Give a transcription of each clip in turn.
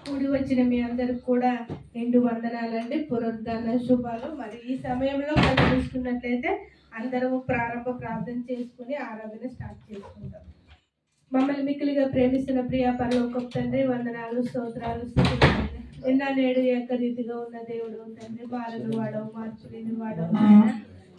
కూడి వచ్చిన మీ అందరికి కూడా నిండు వందనాలండి, పునరుద్ధాన శుభాలు. మరి ఈ సమయంలో మనం చూసుకున్నట్లయితే అందరము ప్రారంభ ప్రార్థన చేసుకుని ఆరాధన స్టార్ట్ చేసుకుంటాం. మమ్మల్ని మిక్కిలిగా ప్రేమిస్తున్న ప్రియ పరలోకపు తండ్రి, వందనాలు, స్తోత్రాలు, స్తుతులు. నిన్న నేడు ఏకరీతిగా ఉన్న దేవుడు తండ్రి, బాలను వాడవు, మార్పులేని వాడవు.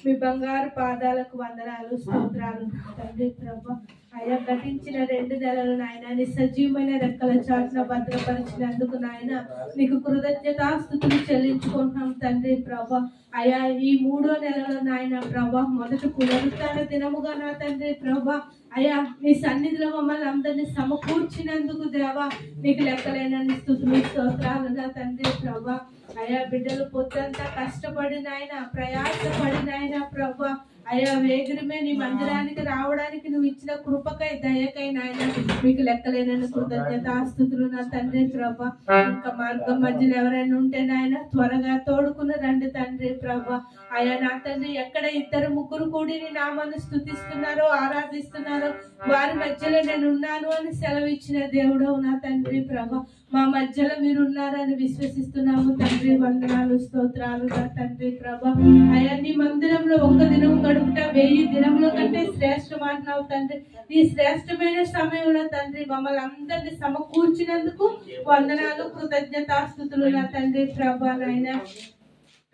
మీ బంగారు పాదాలకు వందనాలు, స్తోత్రాలు తండ్రి. ప్రభా అయ్యా, గతించిన 2 నెలలు నాయన నీ సజీవమైన రెక్కల చాటున భద్రపరిచినందుకు నాయన నీకు కృతజ్ఞతాస్తుతులు చెల్లించుకుంటున్నాం తండ్రి. ప్రభా అయ్యా, ఈ 3వ నెలలో నాయన ప్రభా మొదటి పునరుత్థాన దినముగా నా తండ్రి ప్రభా అయ్యా నీ సన్నిధిలో మమ్మల్ని అందరినీ సమకూర్చినందుకు దేవా నీకు లెక్కలేనని స్తుతులు, స్తోత్రాలు నా తండ్రి. ప్రభా అయ్యా, బిడ్డలు పొద్దంతా కష్టపడి నాయన ప్రయాసపడి నాయన ప్రభా అయ్యా వేగిరమే నీ మందిరానికి రావడానికి నువ్వు ఇచ్చిన కృపకై దయకై నాయన మీకు లెక్కలేనని కృతజ్ఞతాస్తుతులు నా తండ్రి. ప్రభా ఇంకా మార్గం మధ్యలో ఎవరైనా ఉంటే నాయన త్వరగా తోడుకుని రండి తండ్రి. ప్రభా అయ్యా నా తండ్రి, ఎక్కడ 2-3 కూడి నీ నామాన్ని స్తుతిస్తున్నారో ఆరాధిస్తున్నారో వారి మధ్యలో నేను ఉన్నాను అని సెలవు ఇచ్చిన దేవుడవు నా తండ్రి. ప్రభా మా మధ్యలో మీరు ఉన్నారని విశ్వసిస్తున్నాము తండ్రి. వందనాలు, స్తోత్రాలు నా తండ్రి. ప్రభా అయ్యా, నీ మందిరంలో 1 దినం గడుపుట 1000 దినముల కంటే శ్రేష్టమంటున్నావు తండ్రి. ఈ శ్రేష్టమైన సమయంలో తండ్రి మమ్మల్ని అందరినీ సమకూర్చినందుకు వందనాలు, కృతజ్ఞతాస్తుతులు నా తండ్రి. ప్రభా నాయన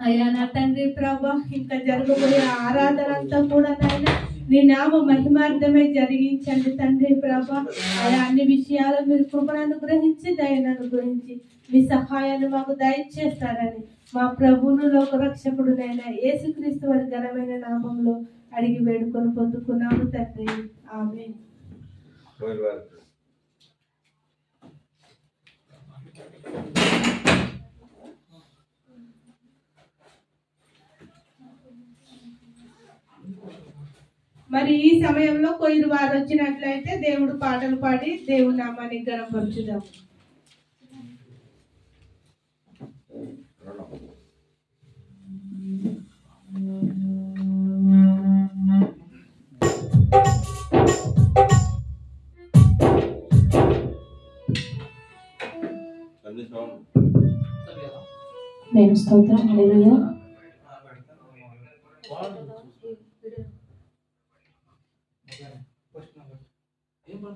అయ్యా నా తండ్రి ప్రభా ఇంకా జరగబోయే ఆరాధన అంతా కూడా నాయన నీ నామ మహిమార్థమే జరిగించండి తండ్రి. ప్రభా అయ్యా, అన్ని విషయాలు మీరు కృపను అనుగ్రహించి దయను అనుగ్రహించి మీ సహాయాన్ని మాకు దయచేస్తారని మా ప్రభువును లోకరక్షకుడునైన యేసుక్రీస్తు వారి ఘనమైన నామంలో అడిగి వేడుకొని పొందుకున్నాము తండ్రి. ఆమేన్. మరి ఈ సమయంలో కొయ్యరు వారు వచ్చినట్లయితే దేవుడు పాటలు పాడి దేవుడి నామాన్ని ఘనపరచుదాం. దేవుని స్తోత్రం. హల్లెలూయా. ప్రేమ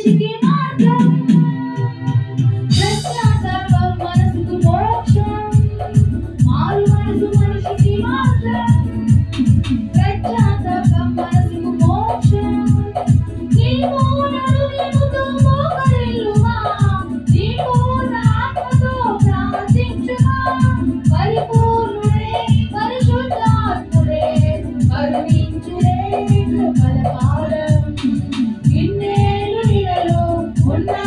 మనిషికి మార్గం, పశ్చాత్తాపం మనసుకు మోక్షం. మారు మనసు మనిషికి మార్గం, పశ్చాత్తాపం మనసుకు మోక్షం. నీ పూర్ణ హృదయముతో మోకరిల్లుమా, నీ పూర్ణ ఆత్మతో ప్రార్థించుమా. పరిపూర్ణుడే పరిశుద్ధాత్ముడే కరుణించుడే కృపల పాదం. ఇన్నేళ్ళు నీడలో ఉన్నా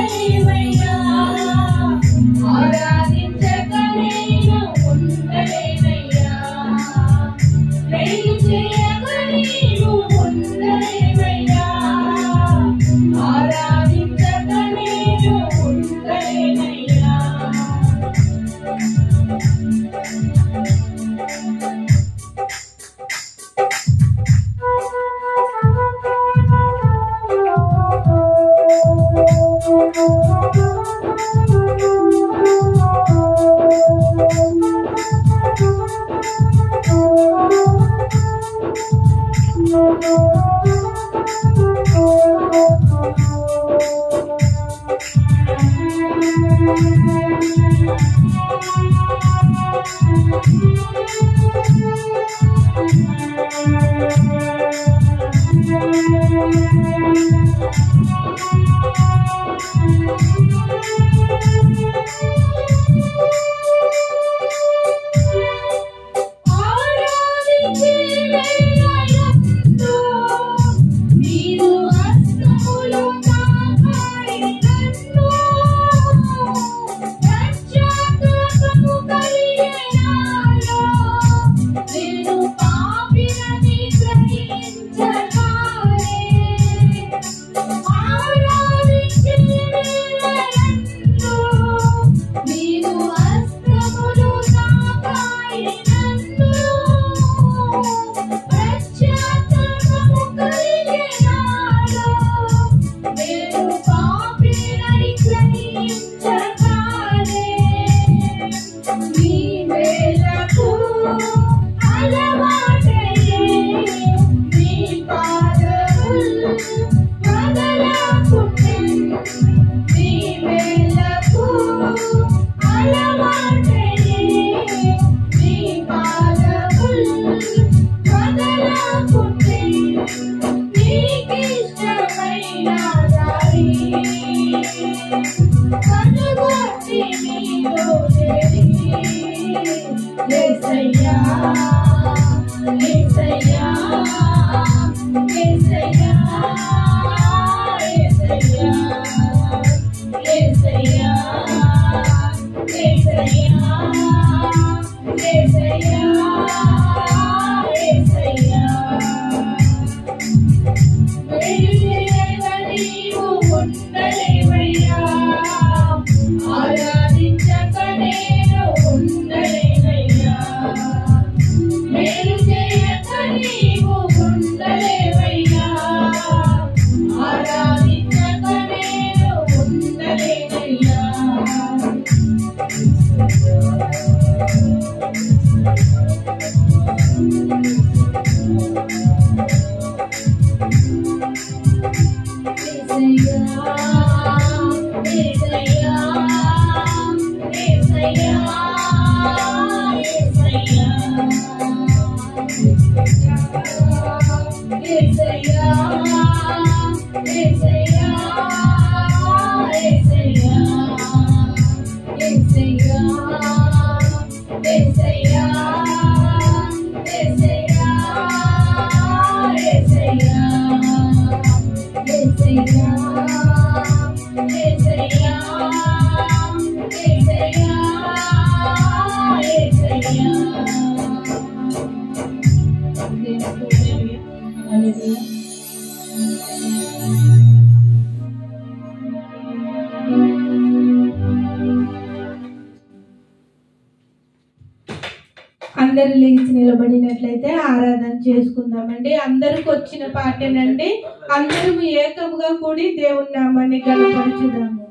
ఉండలేవయ్యా ఆరాధించక నేను ఉండలేనయ్యా ప్రేమ చేయక నేను ఉండలేవయ్యా ఆరాధించక నేను ఉండలేనయ్యా మీరు హస్తములు తాకాయి నన్ను రక్షాత్మకము కలిగినాలో నేను పాపినని గ్రహించగానే ఆరాధించే వేళయందు మీరు హస్తములు తాకాయి నన్ను రక్షాత్మకము కలిగినాలో నేను పాపినని గ్రహించగానే మీ వేళకు అలవాటయ్యే మీ పాదములు వదలకుంటే మీ వేళకు అలవాటయ్యే మీ పాదములు వదలకుంటే నీకిష్టమైన దారి కనుగొట్టి నీలో చేరి యేసయ్యా యేసయ్యా యేసయ్యా యేసయ్యా యేసయ్యా యేసయ్యా యేసయ్యా యేసయ్యా నీవు ఉండలేవయ్యా ఆరాధించక నేను ఉండలేనయ్యా మేలు చేయక నీవు ఉండలేవయ్యా ఆరాధించక నేను ఉండలేనయ్యా అందరూ లేచి నిలబడినట్లయితే ఆరాధన చేసుకుందామండి. అందరికి వచ్చిన పాటేనండి. అందరూ ఏకముగా కూడి దేవుని నామాన్ని గణపరచుదాము.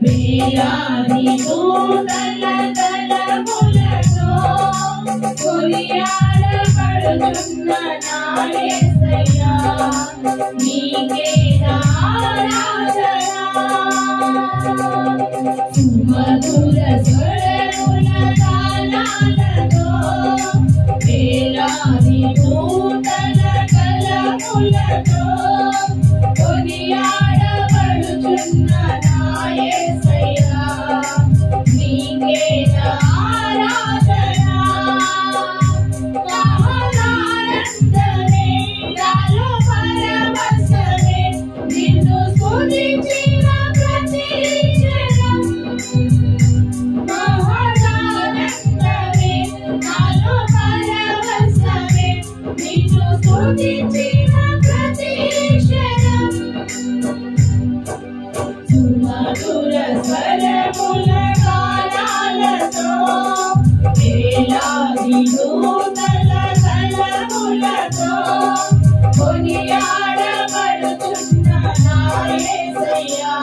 వేలాది దూతల దళములతో కొనియాడబడుచున్న నా యేసయ్యా, నీకే నా ఆరాధన. సుమధుర స్వరముల గానాలతో వేలాది దూతల దళములతో కొనియాడబడుచున్న నా యేసయ్యా, నీకే నా ఆరాధన. మహదానందమే నాలో పరవశమే, నిన్ను స్తుతించిన ప్రతి క్షణం. మహదానందమే నాలో పరవశమే, నిన్ను స్తుతించిన ప్రతి క్షణం. సుమధుర స్వరముల గానాలతో వేలాది దూతల దళములతో కొనియాడబడుచున్న నా యేసయ్యా,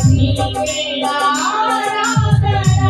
నీకే నా ఆరాధన.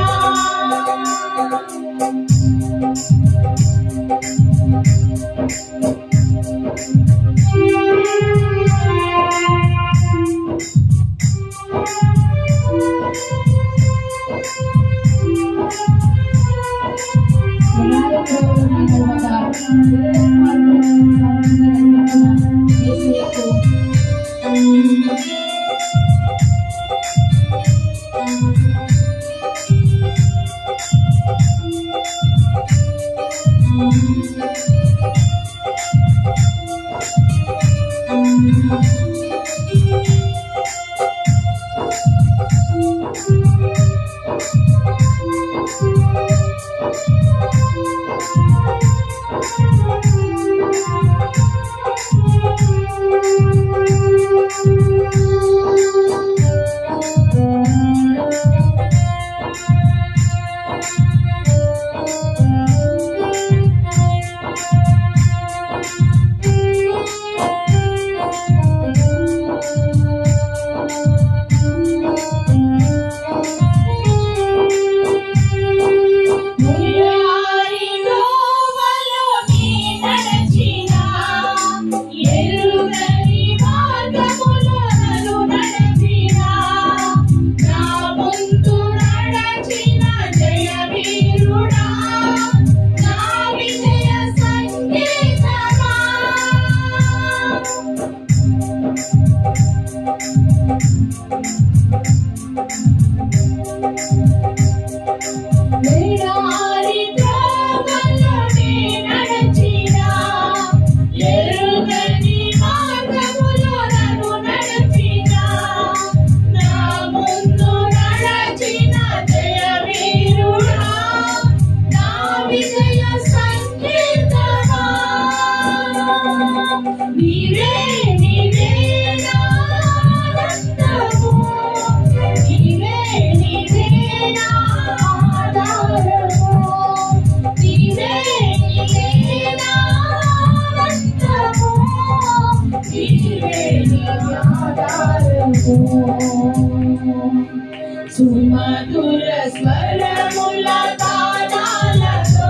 సుమధుర స్వరముల గానాలతో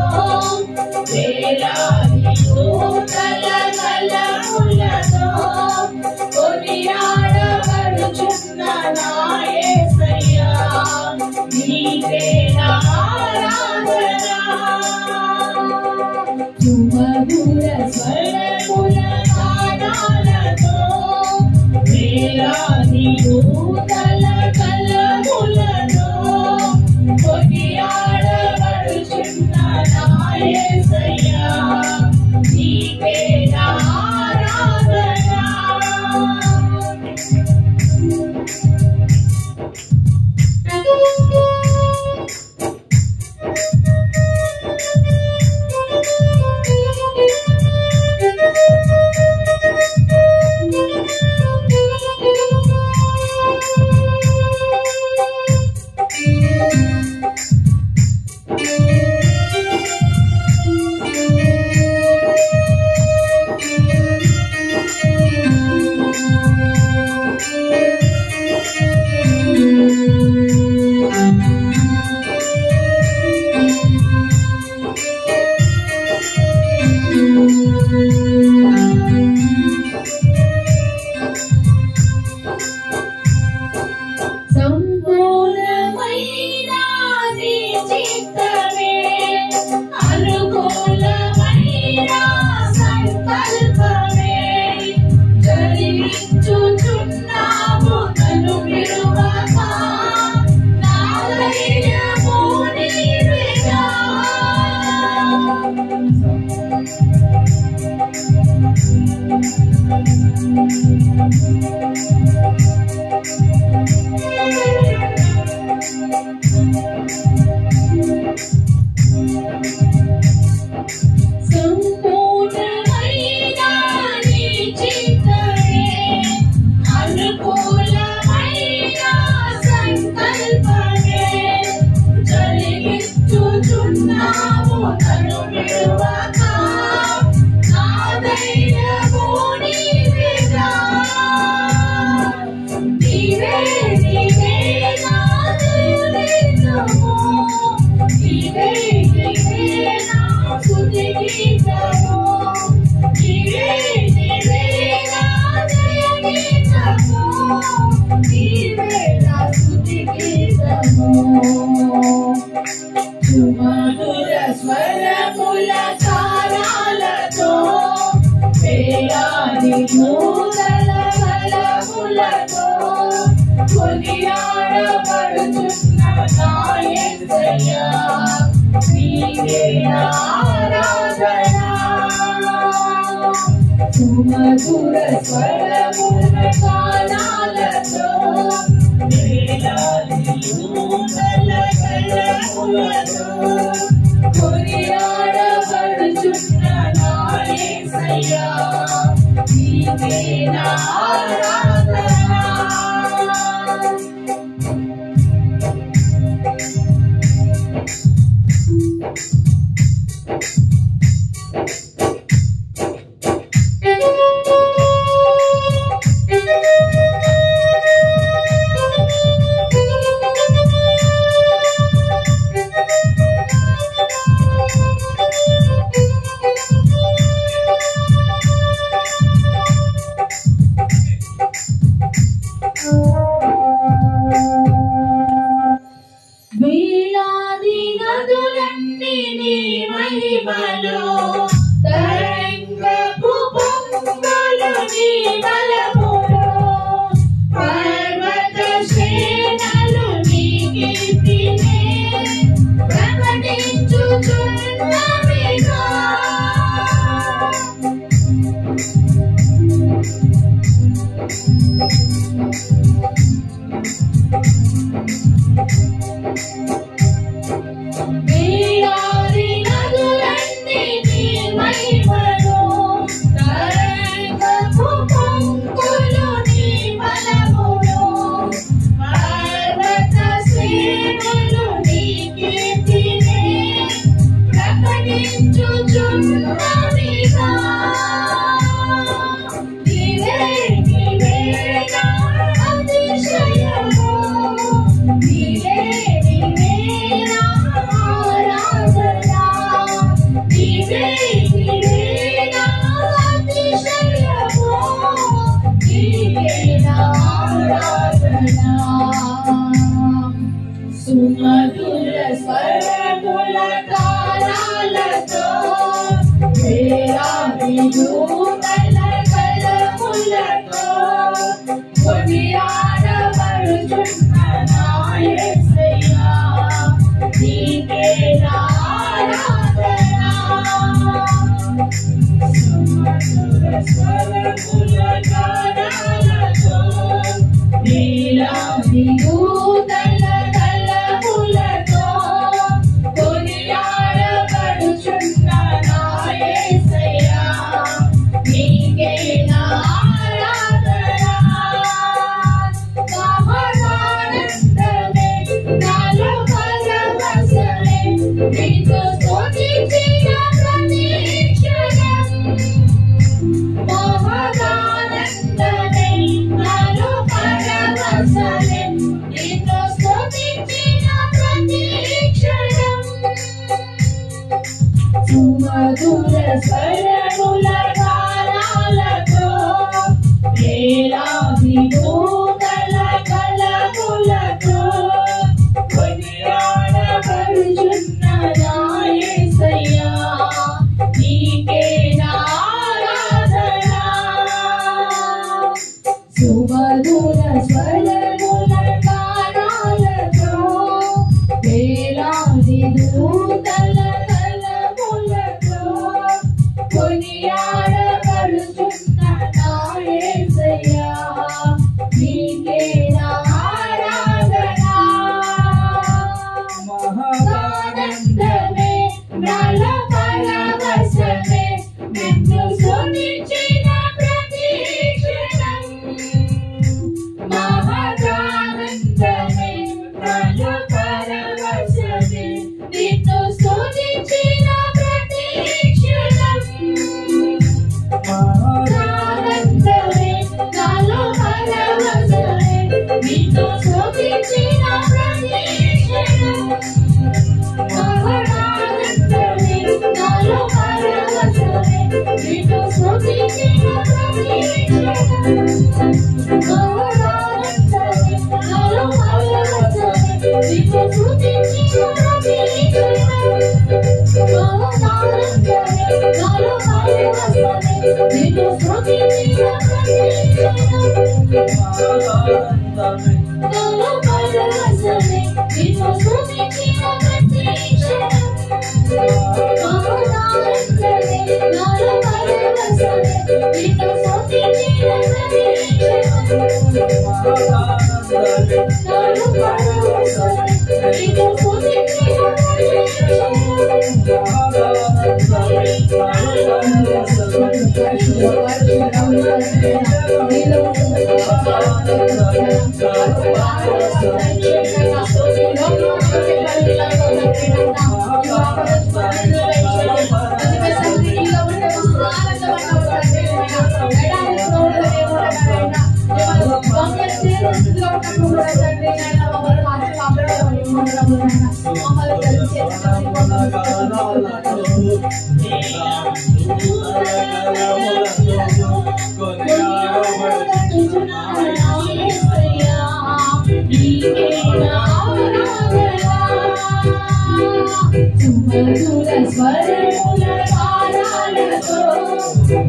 వేలాది దూతల దళములతో కొనియాడబడుచున్న నా యేసయ్యా, నీకే నా ఆరాధన. సుమధుర స్వరముల గానాలతో వేలాది ప్రకటించుచున్నాము నన్ను విడువక నా ధైర్యము నీవేగా సంపూర్ణమైన నీ చిత్తమే అనుకూలమైన సంకల్పమే జరిగించుచున్నాము నన్ను విడువక నా ధైర్యము నీవేగా నీవే నీవే నా ధైర్యము నీవే నీవే నా స్తుతి గీతము నీవే నీవే నా జయ గీతము నీవే నా స్తుతి గీతము సుమధుర స్వరముల తారాలతో వేలాది నూతన బలములతో కొనియాడబడుచున్న నా యేసయ్యా నీవే నా ఆరాధన సుమధుర స్వరముల తారాలతో వేలాది నూతన బలములతో కొనియాడబడుచున్న నా యేసయ్యా నీవే నా ఆరాధన వేలాది నదులన్నీ నీ మహిమలో తరంగపు పొంగులు నీ బలములో పర్వత శ్రేణులు నీ కీర్తినే ప్రకటించుచున్నవిగా వేలాది నదులన్నీ నీ మహిమలో తరంగపు పొంగులు నీ బలములో పర్వత శ్రేణులు నీ కీర్తినే ప్రకటించుచున్నవిగా నీవే నీవే నా అతిశయము నీవే నీవే నా ఆరాధన నీవే నీవే నా అతిశయము నీవే నా ఆరాధన సుమధుర స్వరముల తారాలతో వేలాది నూతన బలములతో కొనియాడబడుచున్న నా యేసయ్యా నీకే నా ఆరాధన సుమధుర స్వరముల తారాలతో వేలాది నూతన బలములతో కొనియాడబడుచున్న నా యేసయ్యా నీకే నా ఆరాధన మహదానందమే నాలో పరవశమే నీతో స్తుతించిన ప్రతి క్షణం మహదానందమే నాలో పరవశమే నీతో స్తుతించిన ప్రతి క్షణం సుమధుర స్వరముల గానాలతో వేలాది నూతన కలములతో కొనియాడబడుచున్న నా యేసయ్యా నీకే నా ఆరాధన సుమధుర స్వరముల గానాలతో వేలాది దూతల కలములతో కొనియాడబడుచున్న నా యేసయ్యా నీకే నా ఆరాధన మహానందమే నాలో పరవశమే నిన్ను స్తుతించిన ప్రతి క్షణం మహానందమే నాలో పరవశమే నిన్ను స్తుతించిన ప్రతి క్షణం మహానందమే నాలో పరవశమే నిన్ను స్తుతించిన ప్రతి క్షణం మహానందమే నాలో పరవశమే నిన్ను స్తుతించిన ప్రతి క్షణం మహానందమే నాలో పరవశమే నిన్ను స్తుతించిన ప్రతి క్షణం మహానందమే నాలో పరవశమే నిన్ను స్తుతించిన ప్రతి క్షణం నాలో పరవశమే నిన్ను స్తుతించిన ప్రతి క్షణం మహానందమే నాలో పరవశమే నిన్ను స్తుతించిన ప్రతి క్షణం నాలో పరవశమే నిన్ను స్తుతించిన ప్రతి సుమధుర స్వరముల గానాలతో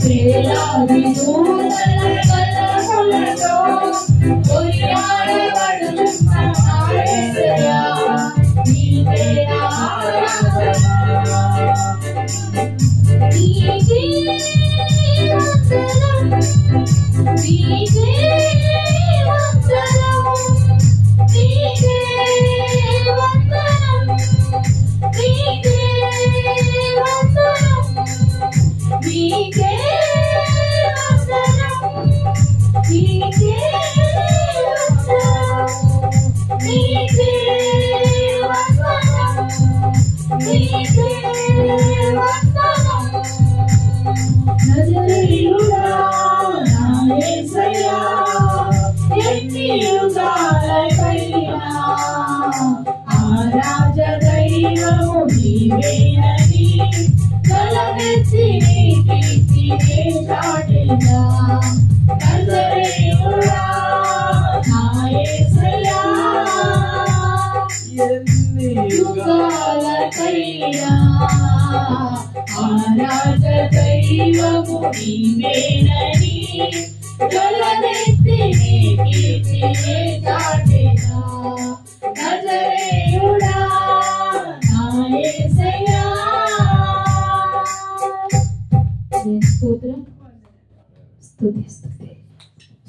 వేలాది దూతల కలములతో కొనియాడబడుచున్న నా యేసయ్యా నీకే నా ఆరాధన నీకే వందనం నీకే వందనం నీకే వందనం నీకే వందనం నీకే వందనం నీకే వందనం నీకే వందనం నీకే వందనం నజరేయుడా నా యేసయ్యా ఎన్ని యుగాలకైనా ఆరాధ దైవము నీవేనని తలనెత్తి నీ కీర్తినే చాటెదా నజరేయుడా నా యేసయ్యా ఎన్ని యుగాలకైనా ఆరాధ దైవము నీవేనని తలనెత్తి నీ కీర్తినే చాటెదా నజరేయుడా నా యేసయ్యా స్తోత్రం స్తుతి స్తుతి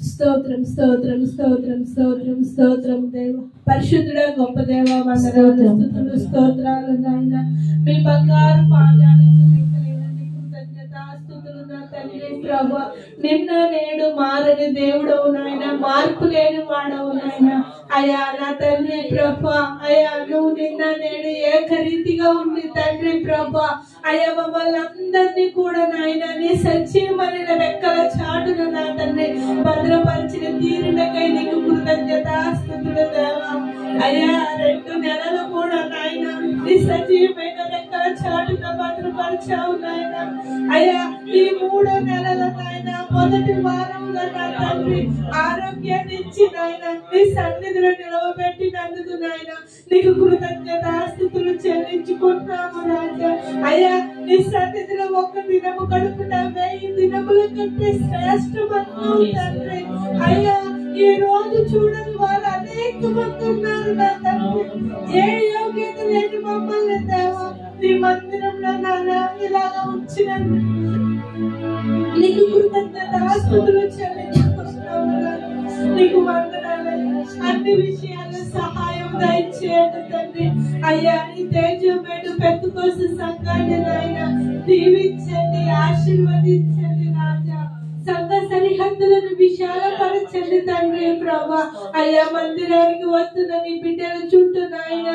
స్తోత్రం స్తోత్రం స్తోత్రం స్తోత్రం స్తోత్రం దేవ పరిశుద్ధుడ గొప్ప దేవ వందనాలు స్తుతులు స్తోత్రాలు నాయన మీ బంగారు పాదాలకు లెక్కలేనన్ని కృతజ్ఞతాస్తుతులు నా తండ్రి ప్రభువా నిన్న నేడు మారని దేవుడవు నాయన మార్పు లేని వాడవు నాయన అయ్యా నా తండ్రి ప్రభువా అయ్యా నువ్వు నిన్న నేడు ఏకరీతిగా ఉంది తండ్రి ప్రభువా అయ్యా మమ్మల్ని అందరినీ కూడా నాయన నీ సజీవమైన రెక్కల చాటున నా తండ్రి భద్రపరిచిన తీరునకై నీకు కృతజ్ఞతాస్తుతులు దేవా అయ్యా 2 నెలలు కూడా నాయన నీ సజీవమైన రెక్కల చాటున భద్రపరిచావు నాయన అయ్యా ఈ 3 నెలల నాయన మొదటి వారంలో నా తండ్రి ఆరోగ్యాన్ని ఇచ్చి నాయన నీ సన్నిధిలో నిలవబెట్టినందుకు నాయన నీకు కృతజ్ఞతాస్తుతులు చెల్లించుకుంటున్నాము రాజా అయ్యా నీ సన్నిధిలో 1 దినము గడుపుట 1000 దినముల కంటే శ్రేష్టమన్నావు తండ్రి అయ్యా ఈ రోజు చూడని వారు అనేక మంది ఉన్నారు నా తండ్రి. ఏ యోగ్యత లేని మమ్మల్ని దేవా నీ మందిరంలో నాన్న ఇలాగా ఉంచినందుకు నీకు కృతజ్ఞత ఆస్తుతులు చెల్లించుకుంటున్నాము. నీకు వందనాలు. అన్ని విషయాల్లో సహాయం దయచేయండి తండ్రి. అయ్యా ఈ తేజోమేడు పెద్దకోస సంఘాన్ని నాయన దీవించండి, ఆశీర్వదించండి రాజా. సంఘ సరిహద్దులను విశాలపరచండి తండ్రి ప్రభా. అయ్యా మందిరానికి వస్తున్న నీ బిడ్డల చుట్టూ నాయన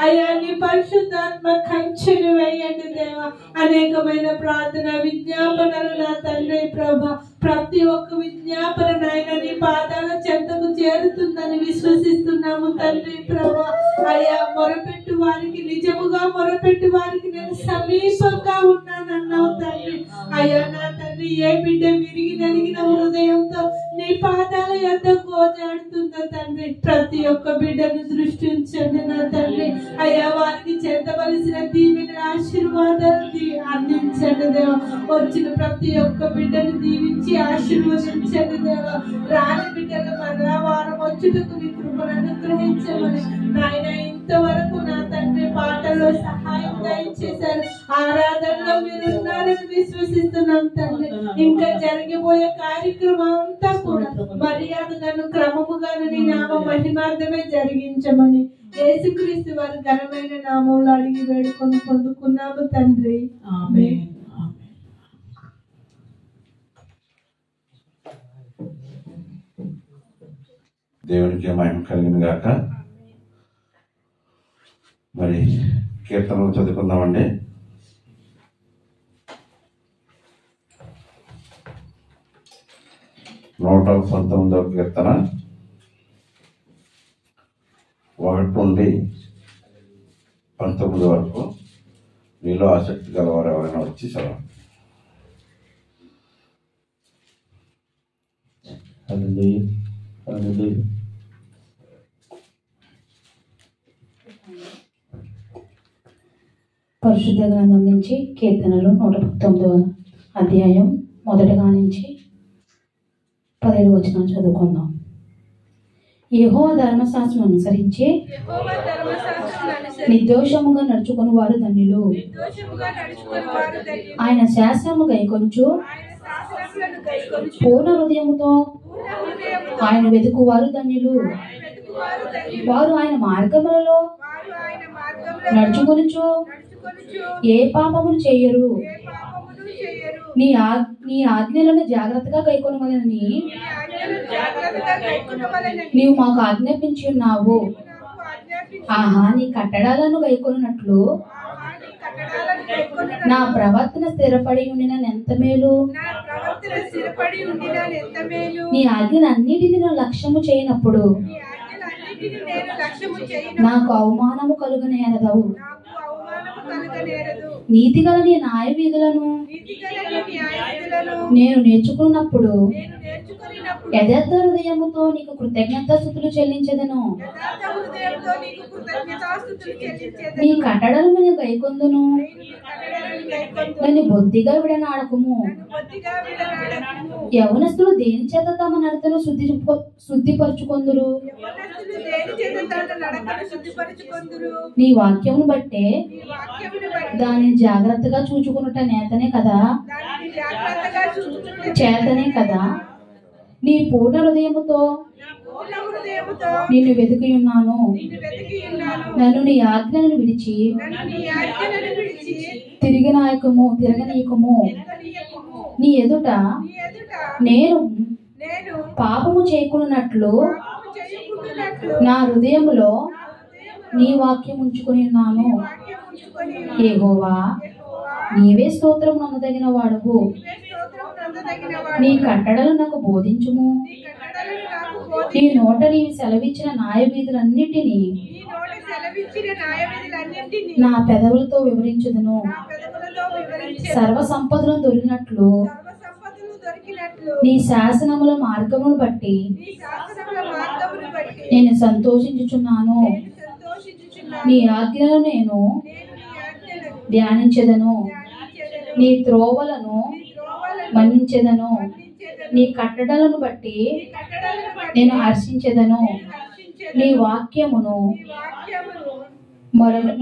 అయ్యా నీ పరిశుద్ధాత్మ కంచెను వేయండి దేవా. అనేకమైన ప్రార్థన విజ్ఞాపనలు నా తండ్రి ప్రభా. ప్రతి ఒక్క విజ్ఞాపన నాయన నీ పాదాల చెంతకు చేరుతుందని విశ్వసిస్తున్నాము తండ్రి ప్రభా. అయ్యా మొరపెట్టు వారికి నిజముగా మొరపెట్టు వారికి నేను సమీపంగా ఉన్నానన్నావు తండ్రి. అయ్యా నా తండ్రి ఏ బిడ్డ విరిగి నలిగిన హృదయంతో నీ పాదాల యొద్ద గోజాడుతుందో తండ్రి ప్రతి ఒక్క బిడ్డను దృష్టించండి నా తండ్రి. అయ్యా వారికి చెందవలసిన దీవెన ఆశీర్వాదాలు అందించండి దేవా. వచ్చిన ప్రతి ఒక్క బిడ్డను దీవించి ఆశీర్వదించండి దేవా. రాని బిడ్డలు మరలా వారం వచ్చుటకు నీ కృపను అనుగ్రహించమని నాయన ఇంతవరకు నా తండ్రి పాటల్లో సహాయం దయచేశారు. ఆరాధనలో మీరు ఉన్నారని విశ్వసిస్తున్నాం తండ్రి. ఇంకా జరిగిపోయే కార్యక్రమం అంతా కూడా మర్యాదగాను క్రమముగాను నీ నామ మహిమార్థమే జరిగించమని యేసుక్రీస్తు వారి ఘనమైన నామంలో అడిగి వేడుకొని పొందుకున్నాము తండ్రి. ఆమేన్. దేవునికి మహిమ కలిగిన గాక. మరి కీర్తనలు చదువుకుందామండి. నూట 19వ కీర్తన 1 నుండి 19 వరకు. మీలో ఆసక్తి గలవారు ఎవరైనా వచ్చి చదవండి. హల్లెలూయా, హల్లెలూయా. పరిశుద్ధ గ్రంథం నుంచి కీర్తనలు 119వ అధ్యాయం మొదటిగా నుంచి 17 వచనం చదువుకుందాం. యెహోవా ధర్మశాస్త్రం అనుసరించి నిర్దోషముగా నడుచుకుని వారు ధన్యులు. ఆయన శాస్త్రము గైకొనుచు పూర్ణ హృదయముతో ఆయన వెతుకు వారు ధన్యులు. వారు ఆయన మార్గములలో నడుచుకొనుచు ఏ పాపమును చేయరు. నీ ఆజ్ఞలను జాగ్రత్తగా గైకొనవలెనని నీవు మాకు ఆజ్ఞాపించి ఉన్నావు. ఆహా, నీ కట్టడాలను గైకొనున్నట్లు నా ప్రవర్తన స్థిరపడి ఉండిన ఎంత మేలు. నీ ఆజ్ఞలన్నిటిని నేను లక్ష్యము చేయనప్పుడు నాకు అవమానము కలుగనేరదవు. నీతిగల నీ న్యాయ విధులను నేను నేర్చుకున్నప్పుడు యథార్థ హృదయముతో నీకు కృతజ్ఞతాస్తుతులు చెల్లించెదను. నీ కట్టడలు నేను గైకొందును. నన్ను బొత్తిగా విడనాడకుము. యవనస్తులు దేని చేత తమ నడతను శుద్ధిపరచుకొందురు. నీ వాక్యమును బట్టే దానిని జాగ్రత్తగా చూచుకునుట నేతనే కదా, చేతనే కదా. నీ పూర్ణ హృదయముతో నిన్ను వెతికి ఉన్నాను. నన్ను నీ ఆజ్ఞలను విడిచి తిరగనీయకము. నీ ఎదుట నేను పాపము చేయకున్నట్లు నా హృదయములో నీ వాక్యం ఉంచుకొని ఉన్నాను. యెహోవా, నీవే స్తోత్రం నొందదగిన వాడవు. నీ కట్టడలు నాకు బోధించుము. నీ నోట నీవు సెలవిచ్చిన న్యాయ విధులన్నిటినీ నా పెదవులతో వివరించుదును. సర్వ సంపదలను దొరికినట్లు నీ శాసనముల మార్గమును బట్టి నేను సంతోషించుచున్నాను. నీ ఆజ్ఞలను నేను ధ్యానించెదను. నీ త్రోవలను మన్నించెదను. నీ కట్టడలను బట్టి నీ కట్టడలను బట్టి నేను హర్షించెదను. నేను హర్షించెదను. నీ వాక్యమును నీ వాక్యమును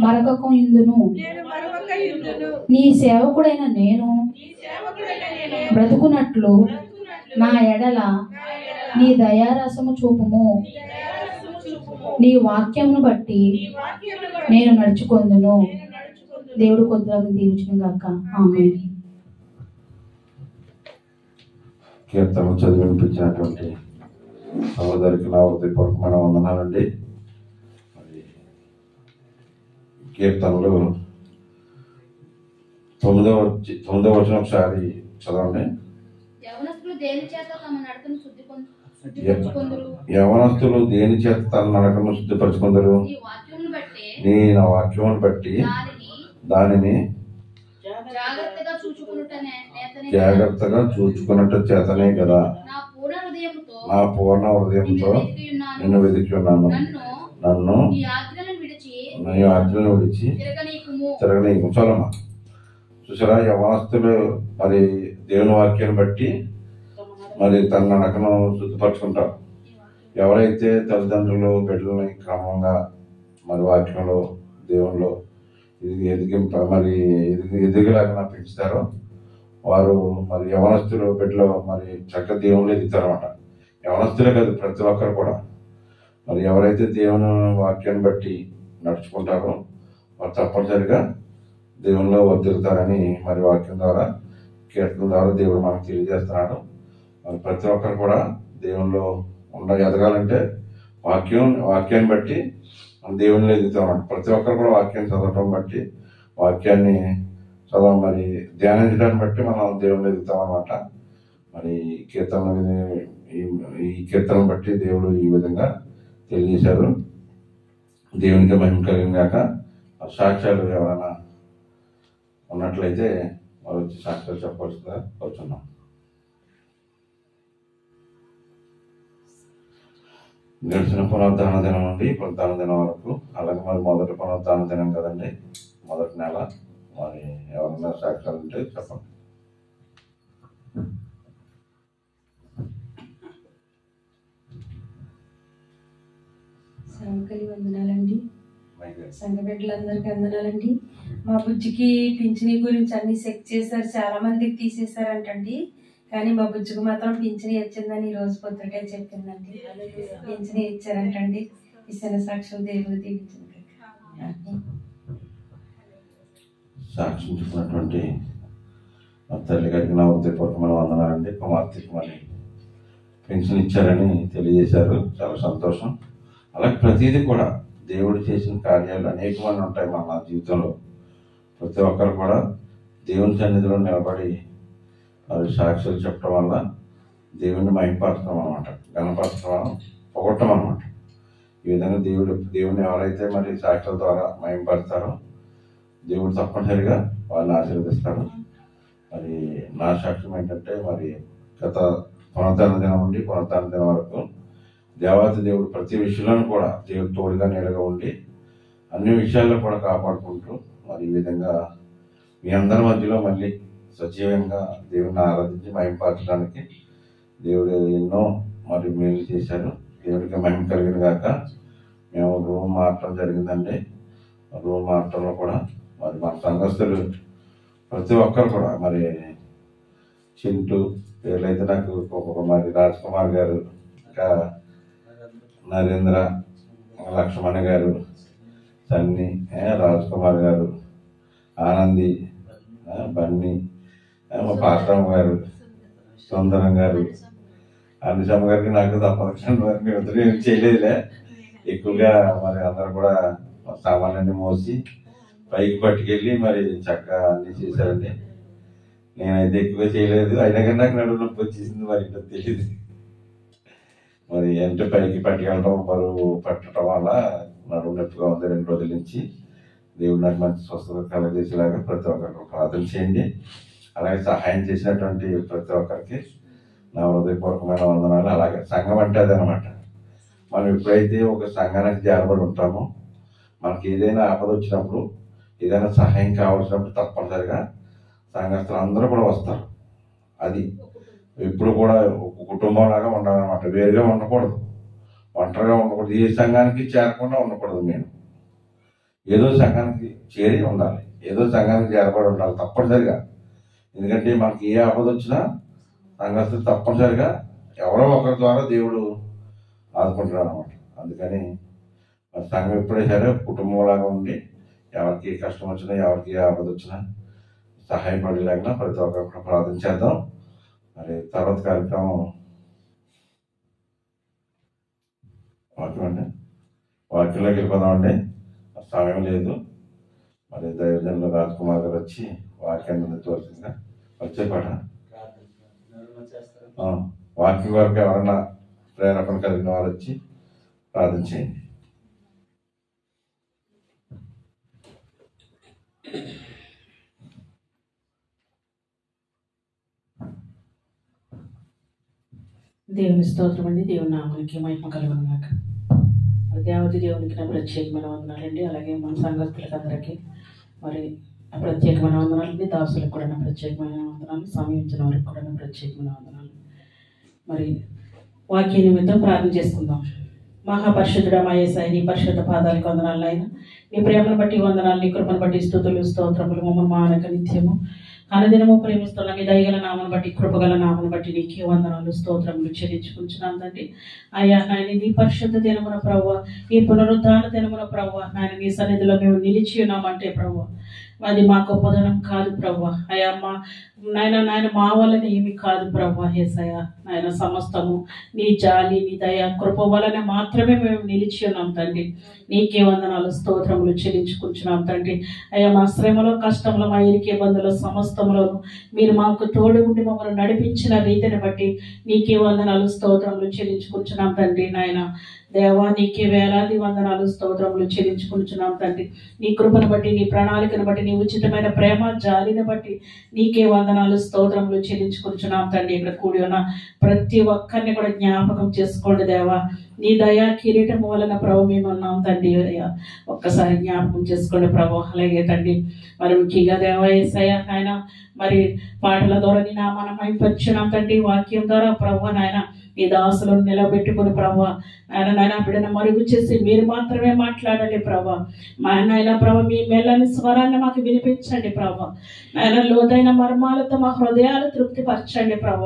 మరొక ఇందును. నేను మరొక ఇందును. నీ సేవకుడైన నేను నీ సేవకుడైన నేను బ్రతుకున్నట్లు బ్రతుకున్నట్లు నా ఎడల నా ఎడల నీ దయారసము చూపుము. నీ దయారసము చూపుము. నీ వాక్యమును బట్టి నీ వాక్యమును బట్టి నేను నడుచుకొందును. నేను నడుచుకొందును. దేవుడు కొద్దిగా దీవించును గాక. ఆమేన్. కీర్తనలు చదివి వినిపించినటువంటి సహోదరికి నా హృదయపూర్వకమైన వందనాలండి. మరి కీర్తనలు 9వ వచనం ఒకసారి చదవండి. యవనస్తులు దేని చేత తమ నడకను శుద్ధిపరచుకొందురు. యవనస్తులు దేని చేత తన నడకను శుద్ధిపరచుకుందరు? నీ వాక్యమును బట్టి నీ నా వాక్యమును బట్టి దానిని జాగ్రత్తగా చూచుకొనుటనే నేతనే జాగ్రత్తగా చూచుకున్నట్టు చేతనే కదా నా పూర్ణ హృదయముతో నా పూర్ణ హృదయంతో నిన్ను వెతికి ఉన్నాను. నన్ను నీ ఆజ్ఞలను విడిచి నీ ఆజ్ఞలను విడిచి తిరగనీకుము. తిరగనీయకు. చాలమ్మా. చూసారా, యవనస్తులు మరి దేవుని వాక్యాన్ని బట్టి మరి తన నడకను శుద్ధిపరచుకుంటారు. ఎవరైతే తల్లిదండ్రులు బిడ్డలని క్రమంగా మరి వాక్యంలో దేవునిలో ఎదిగేలాగా పెంచుతారో వారు మరి యవనస్తులు బిడ్డలు మరి చక్కగా దేవుళ్ళు ఎదుగుతారన్నమాట. యవనస్తులే కాదు, ప్రతి ఒక్కరు కూడా మరి ఎవరైతే దేవుని వాక్యాన్ని బట్టి నడుచుకుంటారో వారు తప్పనిసరిగా దేవునిలో వర్ధిల్లుతారని మరి వాక్యం ద్వారా కీర్తన ద్వారా దేవుడు మనకు తెలియజేస్తున్నాడు. మరి ప్రతి ఒక్కరు కూడా దేవునిలో ఎదగాలంటే వాక్యాన్ని బట్టి మనం దేవునిలో ఎదుగుతామన్నమాట. ప్రతి ఒక్కరు కూడా వాక్యాన్ని చదవటం బట్టి వాక్యాన్ని మరి ధ్యానించడాన్ని బట్టి మనం దేవునిలో ఎదుగుతామన్నమాట. మరి ఈ కీర్తనను బట్టి దేవుడు ఈ విధంగా తెలియజేశారు. దేవునికి మహిమ కలిగిన గాక. సాక్ష్యాలు ఎవరైనా ఉన్నట్లయితే వారు వచ్చి సాక్ష్యాలు చెప్పవలసిందిగా కోరుచున్నాం. గడిచిన పునరుద్ధాన దినం నుండి పునరుద్ధాన దినం వరకు, అలాగే మరి మొదటి పునరుద్ధాన దినం కదండి, మొదటి నెల. మరి ఎవరైనా సాక్ష్యాలు ఉంటే చెప్పండి. సంకలి వందనాలండి. సంఘ బిడ్డలందరికీ వందనాలండి. మా బుజ్జికి పింఛనీ గురించి అన్ని చెక్ చేశారు, చాలా మందికి తీసేశారంటండి. కానీ మా బుజ్జికి మాత్రం పింఛనీ వచ్చిందని ఈ రోజు పొద్దుటే చెప్పిందండి. పింఛనీ ఇచ్చారంటండి. ఇచ్చిన సాక్ష్యం దేవుడు దీవించింది. సాక్ష్యం చెప్పినటువంటి మా తల్లి గారికి నా హృదయపూర్వకమైన వందనాలండి. కుమార్తెకి మరి పెన్షన్ ఇచ్చారని తెలియజేశారు, చాలా సంతోషం. అలాగే ప్రతిదీ కూడా దేవుడు చేసిన కార్యాలు అనేకమంది ఉంటాయి మన జీవితంలో. ప్రతి ఒక్కరు కూడా దేవుని సన్నిధిలో నిలబడి మరి సాక్ష్యాలు చెప్పడం వల్ల దేవుడిని మహిమపరచడం అనమాట, ఘనపరచడం, పొగట్టం అనమాట. ఈ విధంగా దేవుడిని ఎవరైతే మరి సాక్ష్యాల ద్వారా మహిమపడతారో దేవుడు తప్పనిసరిగా వాళ్ళని ఆశీర్వదిస్తారు. మరి నా సాక్ష్యం ఏంటంటే, మరి గత పునరుద్ధాన దినం నుండి పునరుద్ధాన దినం వరకు దేవాతి దేవుడు ప్రతి విషయంలోనూ కూడా దేవుడు తోడుగా నీడగా ఉండి అన్ని విషయాల్లో కూడా కాపాడుకుంటూ మరి ఈ విధంగా మీ అందరి మధ్యలో మళ్ళీ సజీవంగా దేవుడిని ఆరాధించి మహిమపరచడానికి దేవుడు ఎన్నో మరి మేలు చేశారు. దేవుడికి మహిమ కలిగిన గాక. మేము రూమ్ మార్చడం జరిగిందండి. రూమ్ మార్చడంలో కూడా మరి మన సంఘస్థులు ప్రతి ఒక్కరు కూడా మరి చింటూ పేర్లైతే నాకు మరి రాజ్ కుమార్ గారు, ఇంకా నరేంద్ర, లక్ష్మణ్ గారు, సన్నీ, రాజ్ కుమార్ గారు, ఆనంది, బన్నీ, మా పాస్టమ్మ గారు, సుందరం గారు, అనిసమ్మ గారికి నాకు తప్పకుండా వారికి ఇద్దరు ఏం చేయలేదులే. ఎక్కువగా మరి అందరూ కూడా సామాన్లన్నీ మోసి పైకి పట్టుకెళ్ళి మరి చక్కగా అన్నీ చేశారండి. నేనైతే ఎక్కువగా చేయలేదు, అయినా కానీ నాకు నడుము నొప్పి వచ్చేసింది, మరి ఇంకా తెలియదు. మరి అంటే పైకి పట్టుకెళ్ళడం బరువు పట్టడం వల్ల నడుము నొప్పిగా ఉంది 2 రోజుల నుంచి. దేవుడు నాకు మంచి స్వస్థత కలగజేసేలాగా ప్రతి ఒక్కరికి ప్రార్థన చేయండి. అలాగే సహాయం చేసినటువంటి ప్రతి ఒక్కరికి నా హృదయపూర్వకమైన వందనాలు. అలాగే సంఘం అంటే అదనమాట. మనం ఎప్పుడైతే ఒక సంఘానికి చేరబడి ఉంటామో, మనకి ఏదైనా ఆపద వచ్చినప్పుడు, ఏదైనా సహాయం కావాల్సినప్పుడు తప్పనిసరిగా సంఘస్థులు అందరూ కూడా వస్తారు. అది ఎప్పుడు కూడా ఒక కుటుంబం లాగా ఉండాలన్నమాట. వేరుగా ఉండకూడదు, ఒంటరిగా ఉండకూడదు, ఏ సంఘానికి చేరకుండా ఉండకూడదు. మేము ఏదో సంఘానికి చేరి ఉండాలి, ఏదో సంఘానికి చేరబడి ఉండాలి తప్పనిసరిగా. ఎందుకంటే మనకి ఏ ఆపద వచ్చినా సంఘస్థులు తప్పనిసరిగా ఎవరో ఒకరి ద్వారా దేవుడు ఆదుకుంటాడు అనమాట. అందుకని సంఘం ఎప్పుడే సరే కుటుంబంలాగా ఉండి ఎవరికి కష్టం వచ్చినా ఎవరికి ఆపద వచ్చినా సహాయపడేలాగా ప్రతి ఒక్కరు ప్రార్థన చేద్దాం. మరి తర్వాత కార్యక్రమం వాక్యంలోకి వెళ్ళిపోదామండి. సమయం లేదు. మరి దైవజనులు రాజ్ కుమార్ గారు వచ్చి వాక్యాన్ని అందించవలసిందిగా వచ్చే పాట వాక్యం వరకు ఎవరన్నా ప్రేరణ కలిగిన వారు వచ్చి ప్రార్థన చేయండి. దేవుని స్తోత్రం అండి. దేవుని నామానికి మహిమ కలుగునుగాక. దేవతి దేవునికి నా ప్రత్యేకమైన వందనాలండి. అలాగే మన సంఘస్థులకు అందరికీ మరి ప్రత్యేకమైన వందనాలండి. దాసులకు కూడా నా ప్రత్యేకమైన వందనాలు, సమయించిన వారికి కూడా నా ప్రత్యేకమైన వందనాలు. మరి వాక్య నిమిత్తం ప్రార్థన చేసుకుందాం. మహాపరిశుద్ధుడా మా యేసయ్య, నీ పరిశుద్ధ పాదాలకు వందనాలు అయినా, నీ ప్రేమను బట్టి వందనాలు, నీ కృపను బట్టి స్తుతులు స్తోత్రములు. మమ్మల్ని మానక నిత్యము అనుదినము ప్రేమిస్తున్న మీ దయగల నామను బట్టి, కృపగల నామను బట్టి నీకే వందనాలు స్తోత్రములు చెల్లించుకుంటున్నాం తండ్రి. అయ్యా నాయన, నీ పరిశుద్ధ దినమున ప్రభువ, ఈ పునరుద్ధాన దినమున ప్రభువ నాయన, నీ సన్నిధిలో మేము నిలిచి ఉన్నామంటే ప్రభువ, అది మా గొప్పదనం కాదు ప్రభువ. అయ్యా నాయన మా వలన ఏమి కాదు ప్రభువ. యేసయ్య నాయన, సమస్తము నీ జాలి, నీ దయ, కృప వలన మాత్రమే మేము నిలిచి ఉన్నాం తండ్రి. నీకే వందనాలు స్తోత్రములు చెల్లించుకుంటున్నాం తండ్రి. అయ్యా మా శ్రమలో, కష్టంలో, మా ఇరికే బంధువుల సమస్తములను మీరు మాకు తోడు ఉండి మమ్మల్ని నడిపించిన రీతిని బట్టి నీకే వందనాలు స్తోత్రములు చెల్లించుకుంటున్నాం తండ్రి. నాయన దేవా, నీకే వేలాది వందనాలు స్తోత్రములు చెల్లించుకుంటున్నాం తండ్రి. నీ కృపను బట్టి, నీ ప్రణాళికను బట్టి, నీ ఉచితమైన ప్రేమ జాలిని బట్టి నీకే వందనాలు స్తోత్రములు చెల్లించుకుంటున్నాం తండ్రి. ఇక్కడ కూడి ఉన్న ప్రతి ఒక్కరిని కూడా జ్ఞాపకం చేసుకోండి దేవా. నీ దయా కిరీటం వలన ప్రభు మేము ఉన్నాం తండ్రి. అయ్యా ఒక్కసారి జ్ఞాపకం చేసుకోండి ప్రభు. అలాగే తండ్రి మరి ముఖ్యంగా దేవా యేసయ్య నాయన, మరి పాటల ద్వారా నీ నామాన్ని మహిమపరచున్నాం తండ్రి. వాక్యం ద్వారా ప్రభు నాయన ఈ దాసులను నిలబెట్టుకుని ప్రభు నాయన బిడ్డను మరుగు చేసి మీరు మాత్రమే మాట్లాడండి ప్రభు. మా నాయన ప్రభు, మీ మెల్లని స్వరాన్ని మాకు వినిపించండి ప్రభు. నాయన లోతైన మర్మాలతో మా హృదయాలు తృప్తిపరచండి ప్రభు.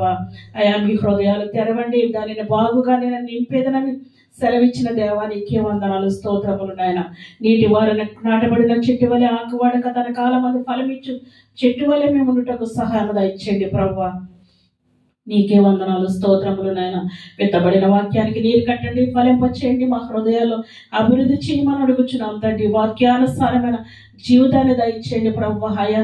అయ్యా మీ హృదయాలు తెరవండి, దానిని బాగుగా నేను నింపేదనని సెలవిచ్చిన దేవా నీకే వందనాలు స్తోత్రములు. నాయన నీటి వారిని నాటబడిన చెట్టు వలె, ఆకువాడక తన కాలం అది ఫలమిచ్చు చెట్టు వలె మేము ఉండుటకు సహాయం దయచేయండి ప్రభు. నీకే వందనాలు స్తోత్రములు. నాయన విత్తబడిన వాక్యానికి నీరు కట్టండి, ఫలింపచేయండి, మా హృదయాల్లో అభివృద్ధి చేయమని అడుగుచున్నాం తండ్రి. వాక్యానుసారమైన జీవితాన్ని దయచేయండి ప్రభు. హయ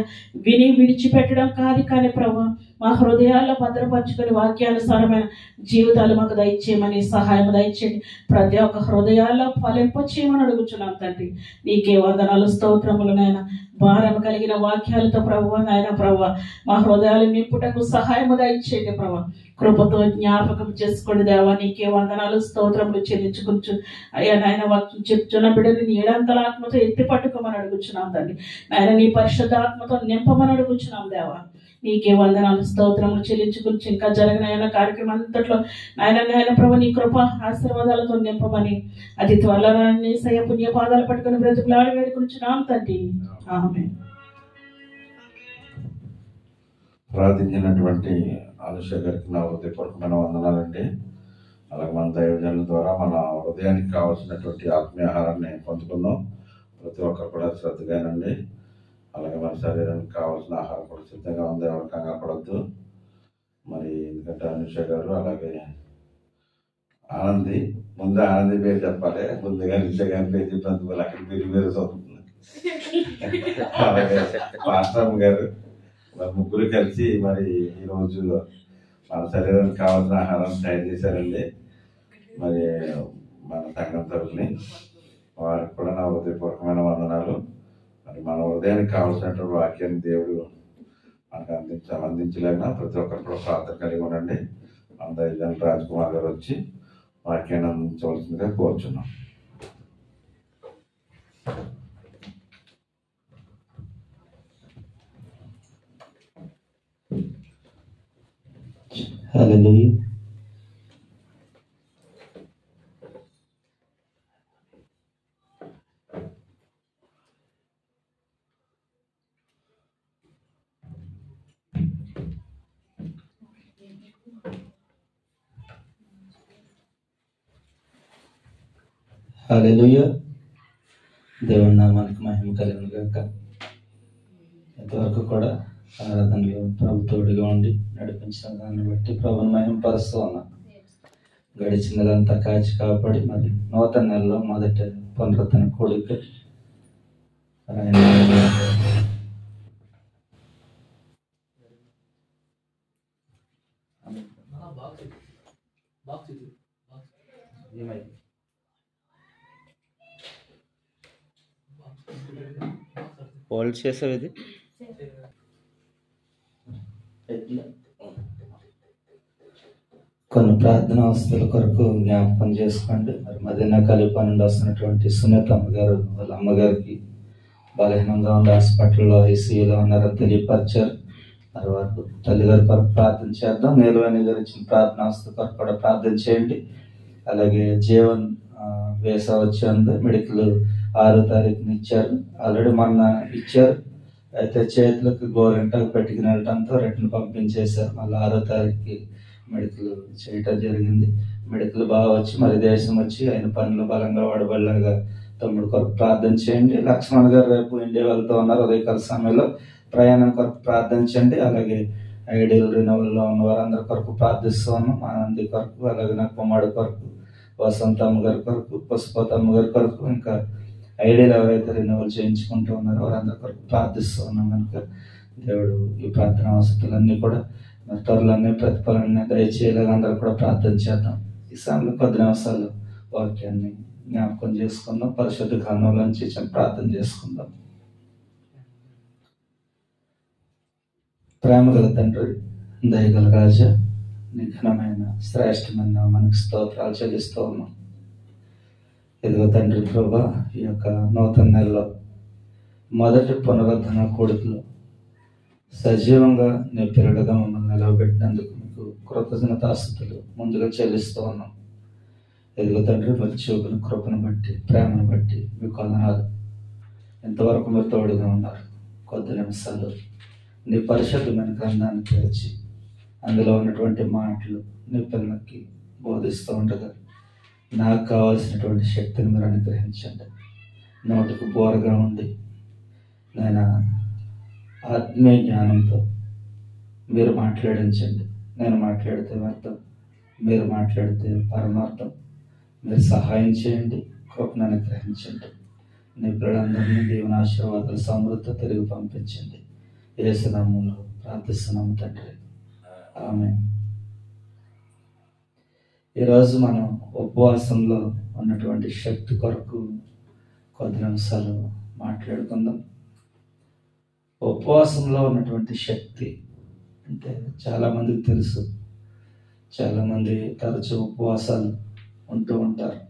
విని విడిచిపెట్టడం కాదు కానీ ప్రభు, మా హృదయాల్లో భద్రపరచుకొని వాక్యానుసారమైన జీవితాలు మాకు దయచేయమని సహాయం దయచేయండి. ప్రతి ఒక్క హృదయాల్లో ఫలింపచేయమని అడుగుచున్నాం తండ్రి. నీకే వందనాలు స్తోత్రములు. నాయన భారం కలిగిన వాక్యాలతో ప్రభు నాయన ప్రభు మా హృదయాలు నింపుటకు సహాయం దయచేయండి ప్రభు. కృపతో జ్ఞాపకం చేసుకోండి దేవా. నీకే వందనాలు స్తోత్రములు చెల్లించుకుంటూ అయ్యా నాయన వాక్యం చెప్తున్న బిడ్డని నీ ఏడంతల ఆత్మతో ఎత్తి పట్టుకోమని అడుగుచున్నాం తండ్రి. నాయన నీ పరిశుద్ధాత్మతో నింపమని అడుగుచున్నాం దేవా. నీకే వందనాలు స్తోత్రములు చెల్లించుకుంటూ ఇంకా జరిగిన కార్యక్రమం అంతట్లో నాయన ప్రభు నీ కృప ఆశీర్వాదాలతో నింపమని అతి త్వరలో యేసయ్య పుణ్య పాదాలు పట్టుకుని బ్రతుకులాడి వేడుకుంటున్నాం తండ్రి. ఆమేన్. ప్రార్థించినటువంటి అనుష గారికి నా హృదయపూర్వకమైన వందనాలండి. అలాగే మన దైవజనుల ద్వారా మన హృదయానికి కావాల్సినటువంటి ఆత్మీయ ఆహారాన్ని పొందుకుందాం. ప్రతి ఒక్కరు కూడా శ్రద్ధగానండి. అలాగే మన శరీరానికి కావాల్సిన ఆహారం కూడా సిద్ధంగా ఉంది, ఎవరు కంగారు పడద్దు. మరి ఎందుకంటే అనుష గారు అలాగే ఆనంది, ముందు ఆనంది పేరు చెప్పాలి, ముందుగా అనుష గారి పేరు చెప్పినందుకు అక్కడ మీరు చదువుతుంది. అలాగే పాస్టర్ గారు మరి ముగ్గురు కలిసి మరి ఈరోజు మన శరీరానికి కావాల్సిన ఆహారం తయారు చేశారండి. మరి మన సంఘం తరఫుని వారికి కూడా నా హృదయపూర్వకమైన వందనాలు. మరి మన హృదయానికి కావాల్సినటువంటి వాక్యాన్ని దేవుడు మనకు అందించలేక ప్రతి ఒక్కరు కూడా ప్రార్థన కలిగి ఉండండి. మన దైవజనులు రాజ్ కుమార్ గారు వచ్చి వాక్యాన్ని అందించవలసిందిగా కోరుచున్నాం. హల్లెలూయా. హల్లెలూయా. దేవుని నామానికి మహిమ కలుగును గాక. ఇంతవరకు కూడా ఆరాధనలో ప్రభు తోడుగా ఉండి నడిపించిన దాన్ని బట్టి ప్రభుని మహిమపరుస్తూ ఉన్నాం. గడిచిన నెలంతా కాచి కాపాడి మరి నూతన నెలలో మొదటి పునరుద్ధరణ కూడిక ఆయన హోల్డ్ చేసావు ఇది కొన్ని ప్రార్థన అవస్థల కొరకు జ్ఞాపకం చేసుకోండి. మరి మదీనా ఖలీఫా నుండి వస్తున్నటువంటి సునీత అమ్మగారు వాళ్ళ అమ్మగారికి బలహీనంగా ఉంది, హాస్పిటల్లో ఐసీయూలో ఉన్నారని తెలియపరిచారు. మరి వారు తల్లిగారి కొరకు ప్రార్థన చేద్దాం. నీలవేణి గారు ఇచ్చిన ప్రార్థన అవస్థ కొరకు కూడా ప్రార్థన చేయండి. అలాగే జీవన్ వేసా వచ్చింది, మెడికల్ 6వ తారీఖున ఇచ్చారు, ఆల్రెడీ మొన్న ఇచ్చారు. అయితే చేతులకు గోరింటాకు పెట్టుకుని వెళ్ళడంతో రిటర్న్ పంపించేశారు. మళ్ళీ 6వ తారీఖుకి మెడికల్ చేయటం జరిగింది. మెడికల్ బాగా వచ్చి మరి దేశం వచ్చి ఆయన పనులు బలంగా వాడబడలాగా తమ్ముడు కొరకు ప్రార్థన చేయండి. లక్ష్మణ్ గారు రేపు ఇండియా వెళ్తూ ఉన్నారు, ఉదయకాల సమయంలో ప్రయాణం కొరకు ప్రార్థించండి. అలాగే ఐడియల్ రినోవల్లో ఉన్న వారందరి కొరకు ప్రార్థిస్తూ ఉన్నాం. ఆనంది కొరకు, అలాగే నా కుమారుడు కొరకు, వసంత అమ్మగారి కొరకు, పుష్పత అమ్మగారి కొరకు, ఇంకా ఐడియల్ ఎవరైతే రినోవల్ చేయించుకుంటూ ఉన్నారో వారందరి కొరకు ప్రార్థిస్తూ ఉన్నాం. కనుక దేవుడు ఈ ప్రార్థన అవసరాలన్నీ కూడా త్వరలన్నీ ప్రతిఫలాన్ని దయచేయలేక అందరూ కూడా ప్రార్థన చేద్దాం. ఈ సమయంలో కొద్ది నిమిషాలు వాక్యాన్ని జ్ఞాపకం చేసుకుందాం. పరిశుద్ధ గ్రంథంలోంచి ప్రార్థన చేసుకుందాం. ప్రేమగల తండ్రి, దయగల రాజా, నీ ఘనమైన శ్రేష్టమైన మనకు స్తోత్రాలు చెల్లిస్తూ ఉన్నాం. ఇదిగో తండ్రి ప్రభా, ఈ యొక్క నూతన నెలలో మొదటి పునరుద్ధరణ కూడికలో సజీవంగా నీ పిల్లలుగా మమ్మల్ని నిలవబెట్టినందుకు మీకు కృతజ్ఞతాస్తుతులు ముందుగా చెల్లిస్తూ ఉన్నాం. ఎదుగు తండ్రి, మరి చూపుని కృపను బట్టి, ప్రేమను బట్టి మీకు వందనాలు. ఇంతవరకు మీరు తోడుగా ఉన్నారు. కొద్ది నిమిషాలు నీ పరిశుద్ధమైన గ్రంథాన్ని తెరిచి అందులో ఉన్నటువంటి మాటలు నీ పిల్లలకి బోధిస్తూ ఉండగా నాకు కావాల్సినటువంటి శక్తిని మీరు అనుగ్రహించండి. నోటికి బోరగా ఉండి నేను ఆత్మీయ జ్ఞానంతో మీరు మాట్లాడించండి. నేను మాట్లాడితే అర్థం, మీరు మాట్లాడితే పరమార్థం. మీరు సహాయం చేయండి, కృపను అనుగ్రహించండి. నీ పిల్లలందరినీ దేవుని ఆశీర్వాదాలు సమృద్ధి తిరిగి పంపించండి. యేసు నామములో ప్రార్థిస్తున్నాము తండ్రి, ఆమేన్. ఈరోజు మనం ఉపవాసంలో ఉన్నటువంటి శక్తి కొరకు కొద్ది నిమిషాలు మాట్లాడుకుందాం. ఉపవాసంలో ఉన్నటువంటి శక్తి అంటే చాలామందికి తెలుసు. చాలామంది తరచూ ఉపవాసాలు ఉంటూ ఉంటారు.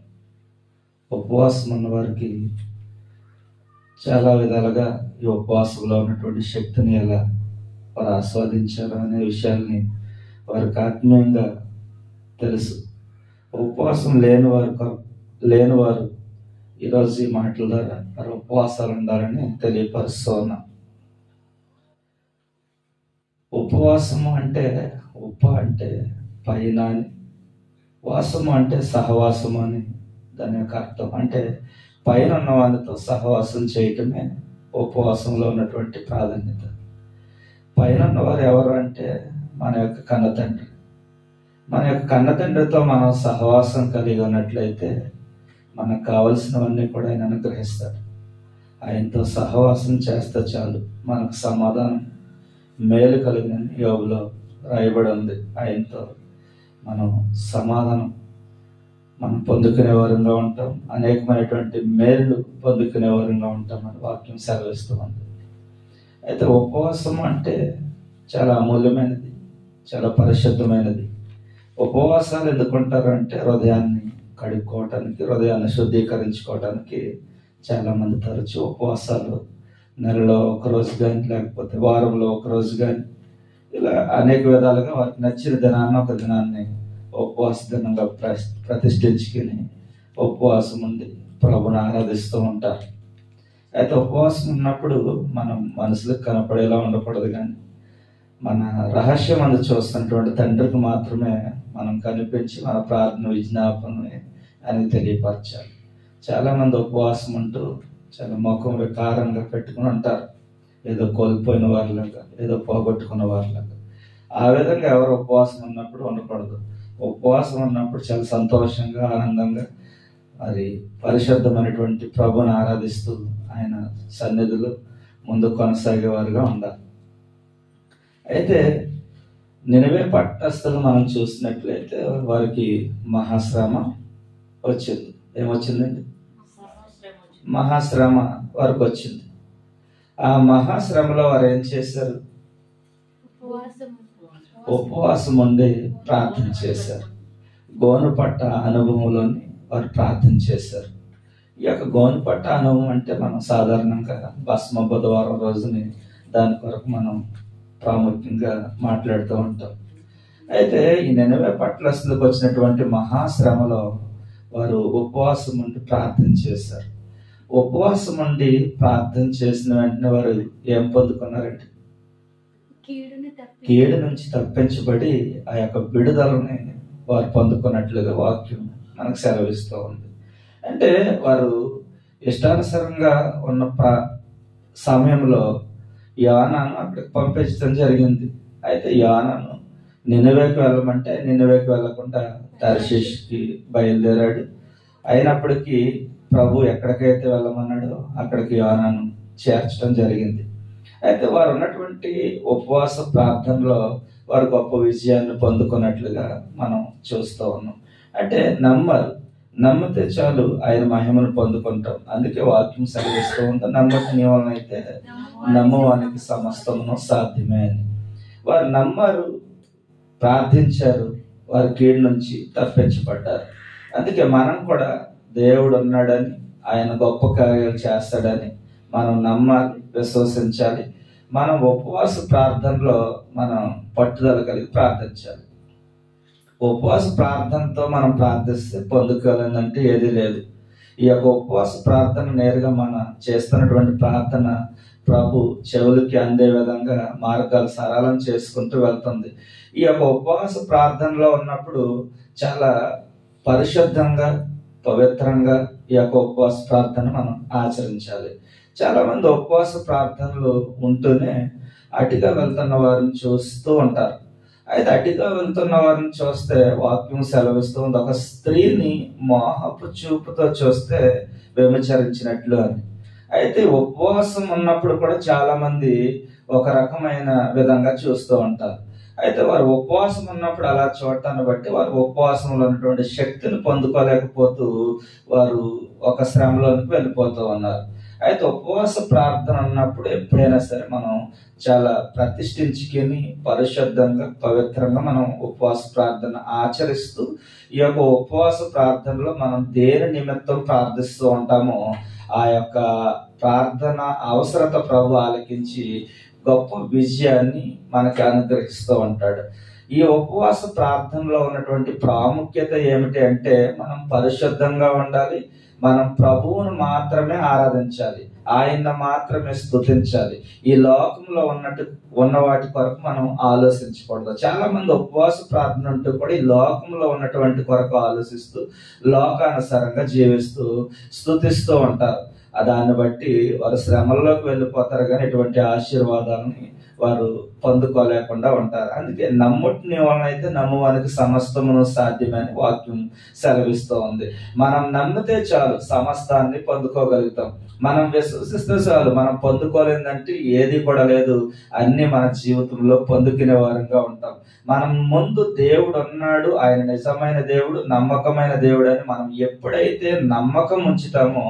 ఉపవాసం ఉన్న వారికి చాలా విధాలుగా ఈ ఉపవాసంలో ఉన్నటువంటి శక్తిని ఎలా వారు ఆస్వాదించారు అనే విషయాల్ని వారికి ఆత్మీయంగా తెలుసు. ఉపవాసం లేనివారు ఈరోజు ఈ మాటల ద్వారా వారు ఉపవాసాలు ఉండాలని తెలియపరుస్తూ ఉన్నాం. ఉపవాసము అంటే అంటే పైన అని, వాసము అంటే సహవాసము అని దాని యొక్క అర్థం. అంటే పైన ఉన్న వాళ్ళతో సహవాసం చేయటమే ఉపవాసంలో ఉన్నటువంటి ప్రాధాన్యత. పైన ఉన్నవారు ఎవరు అంటే మన యొక్క కన్నతండ్రి. మన యొక్క కన్నతండ్రితో మనం సహవాసం కలిగి ఉన్నట్లయితే మనకు కావలసినవన్నీ కూడా ఆయన అనుగ్రహిస్తాడు. ఆయనతో సహవాసం చేస్తే చాలు మనకు సమాధానం, మేలు కలిగిన యోబులో రాయబడి ఉంది. ఆయనతో మనం సమాధానం పొందుకునే వారంగా ఉంటాం, అనేకమైనటువంటి మేలు పొందుకునే వారంగా ఉంటాం అని వాక్యం సెలవిస్తూ ఉంది. అయితే ఉపవాసం అంటే చాలా అమూల్యమైనది, చాలా పరిశుద్ధమైనది. ఉపవాసాలు ఎందుకుంటారంటే హృదయాన్ని కడుక్కోవటానికి, హృదయాన్ని శుద్ధీకరించుకోవడానికి చాలామంది తరచూ ఉపవాసాలు నెలలో ఒకరోజు కానీ, లేకపోతే వారంలో ఒకరోజు కానీ, ఇలా అనేక విధాలుగా వారికి నచ్చిన దినాన్ని ఒక దినాన్ని ఉపవాస దినంగా ప్రతిష్ఠించుకుని ఉపవాసం ఉండి ప్రభుని ఆరాధిస్తూ ఉంటారు. అయితే ఉపవాసం ఉన్నప్పుడు మనం మనసులకు కనపడేలా ఉండకూడదు, కానీ మన రహస్యం అందు చూస్తున్నటువంటి తండ్రికి మాత్రమే మనం కనిపించి మన ప్రార్థన విజ్ఞాపనని ఆయనకు తెలియపరచాలి. చాలామంది ఉపవాసం ఉంటూ చాలా ముఖం వికారంగా పెట్టుకుని ఉంటారు, ఏదో కోల్పోయిన వారిలాగా, ఏదో పోగొట్టుకున్న వారిలాగా. ఆ విధంగా ఎవరు ఉపవాసం ఉన్నప్పుడు ఉండకూడదు. ఉపవాసం ఉన్నప్పుడు చాలా సంతోషంగా, ఆనందంగా, మరి పరిశుద్ధమైనటువంటి ప్రభుని ఆరాధిస్తూ ఆయన సన్నిధిలో ముందు కొనసాగేవారుగా ఉండాలి. అయితే నినవే పట్టణస్థులు మనం చూసినట్లయితే వారికి మహాశ్రమ వచ్చింది. ఏమొచ్చిందండి? మహాశ్రమ వారికి వచ్చింది. ఆ మహాశ్రమలో వారు ఏం చేశారు? ఉపవాసం ఉండి ప్రార్థన చేశారు. గోనుపట్ట అనుభవంలోని వారు ప్రార్థన చేశారు. ఈ యొక్క గోనుపట్ట అనుభవం అంటే మనం సాధారణంగా భస్మ బుధవారం రోజుని దాని కొరకు మనం ప్రాముఖ్యంగా మాట్లాడుతూ ఉంటాం. అయితే ఈ నినవే పట్టణస్థులకు వచ్చినటువంటి మహాశ్రమలో వారు ఉపవాసం ఉండి ప్రార్థన చేశారు. ఉపవాసం ఉండి ప్రార్థన చేసిన వెంటనే వారు ఏం పొందుకున్నారంటే కీడు నుంచి తప్పించబడి ఆ యొక్క విడుదలని వారు పొందుకున్నట్లుగా వాక్యం మనకు సెలవిస్తూ ఉంది. అంటే వారు ఇష్టానుసారంగా ఉన్న సమయంలో యోనాను అక్కడికి పంపించడం జరిగింది. అయితే యోనాను నినవేకి వెళ్ళమంటే నినవేకి వెళ్ళకుండా తర్షీష్కి బయలుదేరాడు. అయినప్పటికీ ప్రభు ఎక్కడికైతే వెళ్ళమన్నాడో అక్కడికి యోనాను చేర్చడం జరిగింది. అయితే వారు ఉన్నటువంటి ఉపవాస ప్రార్థనలో వారు గొప్ప విజయాన్ని పొందుకున్నట్లుగా మనం చూస్తూ ఉన్నాం. అంటే నమ్మితే చాలు ఆయన మహిమను పొందుకుంటాం. అందుకే వాక్యం సెలవిస్తూ ఉంది, నమ్మకం నీ వలన అయితే నమ్మవానికి సమస్తమును సాధ్యమే అని. వారు నమ్మారు, ప్రార్థించారు, వారి కీడు నుంచి తప్పించబడ్డారు. అందుకే మనం కూడా దేవుడు ఉన్నాడని, ఆయన గొప్ప కార్యాలు చేస్తాడని మనం నమ్మాలి, విశ్వసించాలి. మనం ఉపవాస ప్రార్థనలో మనం పట్టుదల కలిగి ప్రార్థించాలి. ఉపవాస ప్రార్థనతో మనం ప్రార్థిస్తే పొందుకోలేదంటే ఏది లేదు. ఈ యొక్క ఉపవాస ప్రార్థన నేరుగా మనం చేస్తున్నటువంటి ప్రార్థన ప్రభు చెవులకి అందే విధంగా మార్గాలు సరళం చేసుకుంటూ వెళ్తుంది. ఈ యొక్క ఉపవాస ప్రార్థనలో ఉన్నప్పుడు చాలా పరిశుద్ధంగా, పవిత్రంగా ఈ యొక్క ఉపవాస ప్రార్థన మనం ఆచరించాలి. చాలా మంది ఉపవాస ప్రార్థనలు ఉంటూనే అటుగా వెళ్తున్న వారిని చూస్తూ ఉంటారు. అయితే అటుగా వెళ్తున్న వారిని చూస్తే వాక్యం సెలవిస్తూ ఉంది, ఒక స్త్రీని మోహపు చూపుతో చూస్తే వ్యభిచరించినట్లు అని. అయితే ఉపవాసం ఉన్నప్పుడు కూడా చాలా మంది ఒక రకమైన విధంగా చూస్తూ ఉంటారు. అయితే వారు ఉపవాసం ఉన్నప్పుడు అలా చూడటాన్ని బట్టి వారు ఉపవాసంలో ఉన్నటువంటి శక్తిని పొందుకోలేకపోతూ వారు ఒక శ్రమలోనికి వెళ్ళిపోతూ ఉన్నారు. అయితే ఉపవాస ప్రార్థన ఉన్నప్పుడు ఎప్పుడైనా సరే మనం చాలా ప్రతిష్ఠించుకొని పరిశుద్ధంగా, పవిత్రంగా మనం ఉపవాస ప్రార్థన ఆచరిస్తూ ఈ యొక్క ఉపవాస ప్రార్థనలో మనం దేని నిమిత్తం ప్రార్థిస్తూ ఉంటామో ఆ యొక్క ప్రార్థన అవసరత ప్రభు ఆలకించి గొప్ప విజయాన్ని మనకి అనుగ్రహిస్తూ ఉంటాడు. ఈ ఉపవాస ప్రార్థనలో ఉన్నటువంటి ప్రాముఖ్యత ఏమిటి అంటే మనం పరిశుద్ధంగా ఉండాలి, మనం ప్రభువును మాత్రమే ఆరాధించాలి, ఆయన మాత్రమే స్తుతించాలి. ఈ లోకంలో ఉన్న వాటి కొరకు మనం ఆలోచించకూడదు. చాలా మంది ఉపవాస ప్రార్థన అంటూ కూడా ఈ లోకంలో ఉన్నటువంటి కొరకు ఆలోచిస్తూ లోకానుసారంగా జీవిస్తూ స్తుతిస్తూ ఉంటారు. దాన్ని బట్టి వారు శ్రమల్లోకి వెళ్ళిపోతారు, కానీ ఇటువంటి ఆశీర్వాదాలని వారు పొందుకోలేకుండా ఉంటారు. అందుకే నమ్ముటిని వలనైతే నమ్మువానికి సమస్తమును సాధ్యమని వాక్యం సెలవిస్తూ ఉంది. మనం నమ్మితే చాలు సమస్తాన్ని పొందుకోగలుగుతాం. మనం విశ్వసిస్తే చాలు, మనం పొందుకోలేదంటే ఏది కూడా లేదు. అన్ని మన జీవితంలో పొందుకునే వారంగా ఉంటాం. మనం ముందు దేవుడు ఉన్నాడు, ఆయన నిజమైన దేవుడు, నమ్మకమైన దేవుడు అని మనం ఎప్పుడైతే నమ్మకం ఉంచుతామో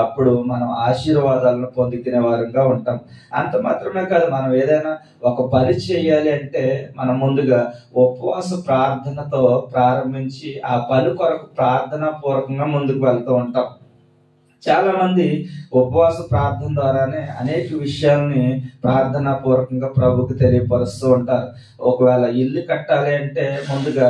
అప్పుడు మనం ఆశీర్వాదాలను పొందుకునే వారంగా ఉంటాం. అంత మాత్రమే కాదు, మనం ఏదైనా ఒక పని చేయాలి అంటే మనం ముందుగా ఉపవాస ప్రార్థనతో ప్రారంభించి ఆ పని కొరకు ప్రార్థనా పూర్వకంగా ముందుకు వెళ్తూ ఉంటాం. చాలా మంది ఉపవాస ప్రార్థన ద్వారానే అనేక విషయాల్ని ప్రార్థనా పూర్వకంగా ప్రభుకి తెలియపరుస్తూ ఉంటారు. ఒకవేళ ఇల్లు కట్టాలి అంటే ముందుగా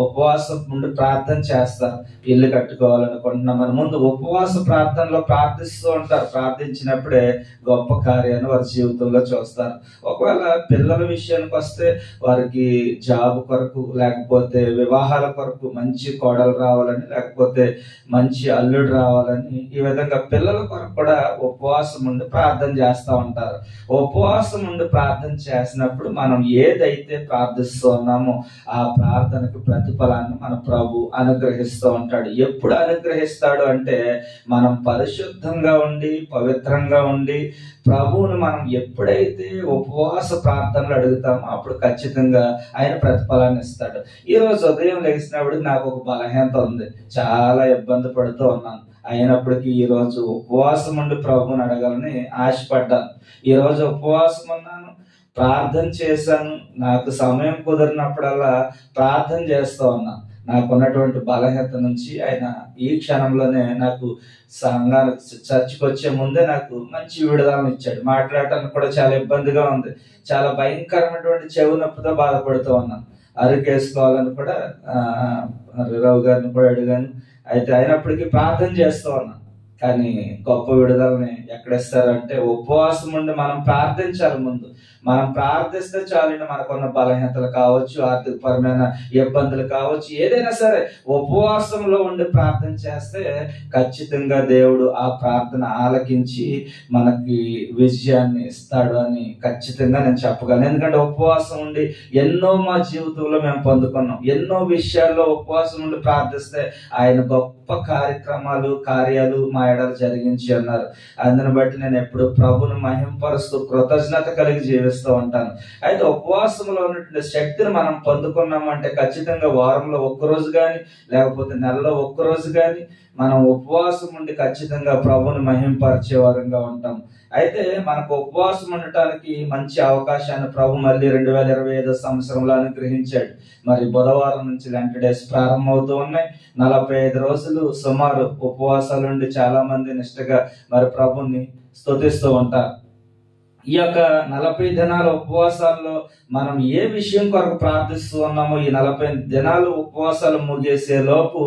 ఉపవాసం ముందు ప్రార్థన చేస్తారు. ఇల్లు కట్టుకోవాలనుకుంటున్నామని ముందు ఉపవాస ప్రార్థనలో ప్రార్థిస్తూ ఉంటారు. ప్రార్థించినప్పుడే గొప్ప కార్యాన్ని వారి జీవితంలో చూస్తారు. ఒకవేళ పిల్లల విషయానికి వస్తే వారికి జాబ్ కొరకు, లేకపోతే వివాహాల కొరకు మంచి కోడలు రావాలని, లేకపోతే మంచి అల్లుడు రావాలని, ఈ విధంగా పిల్లల కొరకు కూడా ఉపవాసం ఉండి ప్రార్థన చేస్తూ ఉంటారు. ఉపవాసం ఉండి ప్రార్థన చేసినప్పుడు మనం ఏదైతే ప్రార్థిస్తూ ఉన్నామో ఆ ప్రార్థనకు ప్రతిఫలాన్ని మన ప్రభు అనుగ్రహిస్తూ ఉంటాడు. ఎప్పుడు అనుగ్రహిస్తాడు అంటే మనం పరిశుద్ధంగా ఉండి పవిత్రంగా ఉండి ప్రభువును మనం ఎప్పుడైతే ఉపవాస ప్రార్థనలు అడుగుతామో అప్పుడు ఖచ్చితంగా ఆయన ప్రతిఫలాన్ని ఇస్తాడు. ఈ రోజు ఉదయం లేచినప్పుడు నాకు ఒక బలహీనత ఉంది, చాలా ఇబ్బంది పడుతూ ఉన్నాను. అయినప్పటికీ ఈ రోజు ఉపవాసం ఉండి ప్రభువుని అడగాలని ఆశపడ్డాను. ఈ రోజు ఉపవాసం ఉన్నాను, ప్రార్థన చేశాను. నాకు సమయం కుదిరినప్పుడల్లా ప్రార్థన చేస్తూ ఉన్నాను. నాకున్నటువంటి బలహీనత నుంచి ఆయన ఈ క్షణంలోనే నాకు సంఘానికి చర్చికి వచ్చే ముందే నాకు మంచి విడుదలను ఇచ్చాడు. మాట్లాడటానికి కూడా చాలా ఇబ్బందిగా ఉంది. చాలా భయంకరమైనటువంటి చెవు నొప్పితో బాధపడుతూ ఉన్నాను. అరికేసుకోవాలని కూడా రావు గారిని కూడా అడిగాను. అయితే అయినప్పటికీ ప్రార్థన చేస్తూ ఉన్నాను. కానీ గొప్ప విడుదలని ఎక్కడిస్తారంటే ఉపవాసం ఉండి మనం ప్రార్థించాలి. ముందు మనం ప్రార్థిస్తే చాలండి. మనకున్న బలహీనతలు కావచ్చు, ఆర్థికపరమైన ఇబ్బందులు కావచ్చు, ఏదైనా సరే ఉపవాసంలో ఉండి ప్రార్థన చేస్తే ఖచ్చితంగా దేవుడు ఆ ప్రార్థన ఆలకించి మనకి విజయాన్ని ఇస్తాడు అని ఖచ్చితంగా నేను చెప్పగలను. ఎందుకంటే ఉపవాసం ఉండి ఎన్నో మా జీవితంలో మేము పొందుకున్నాం. ఎన్నో విషయాల్లో ఉపవాసం ఉండి ప్రార్థిస్తే ఆయన గొప్ప కార్యాలు మా ఎడలు జరిగించి ఉన్నారు. అందుని బట్టి నేను ఎప్పుడు ప్రభుని మహింపరుస్తూ కృతజ్ఞత కలిగి జీవిస్తూ ఉంటాను. అయితే ఉపవాసంలో ఉన్నటువంటి శక్తిని మనం పొందుకున్నామంటే ఖచ్చితంగా వారంలో ఒక్కరోజు కానీ, లేకపోతే నెలలో ఒక్కరోజు కానీ మనం ఉపవాసం ఉండి ఖచ్చితంగా ప్రభుని మహింపరిచే వారంగా ఉంటాం. అయితే మనకు ఉపవాసం ఉండటానికి మంచి అవకాశాన్ని ప్రభు మళ్ళీ 2025 సంవత్సరంలో అనుగ్రహించాడు. మరి బుధవారం నుంచి లెంట్ డేస్ ప్రారంభమవుతూ ఉన్నాయి. 45 రోజులు సుమారు ఉపవాసాలు ఉండి చాలా మంది నిష్ఠగా మరి ప్రభుని స్తుతిస్తూ ఉంటారు. ఈ యొక్క 40 దినాల ఉపవాసాల్లో మనం ఏ విషయం కొరకు ప్రార్థిస్తూ ఉన్నామో ఈ 40 దినాలు ఉపవాసాలు ముగిసే లోపు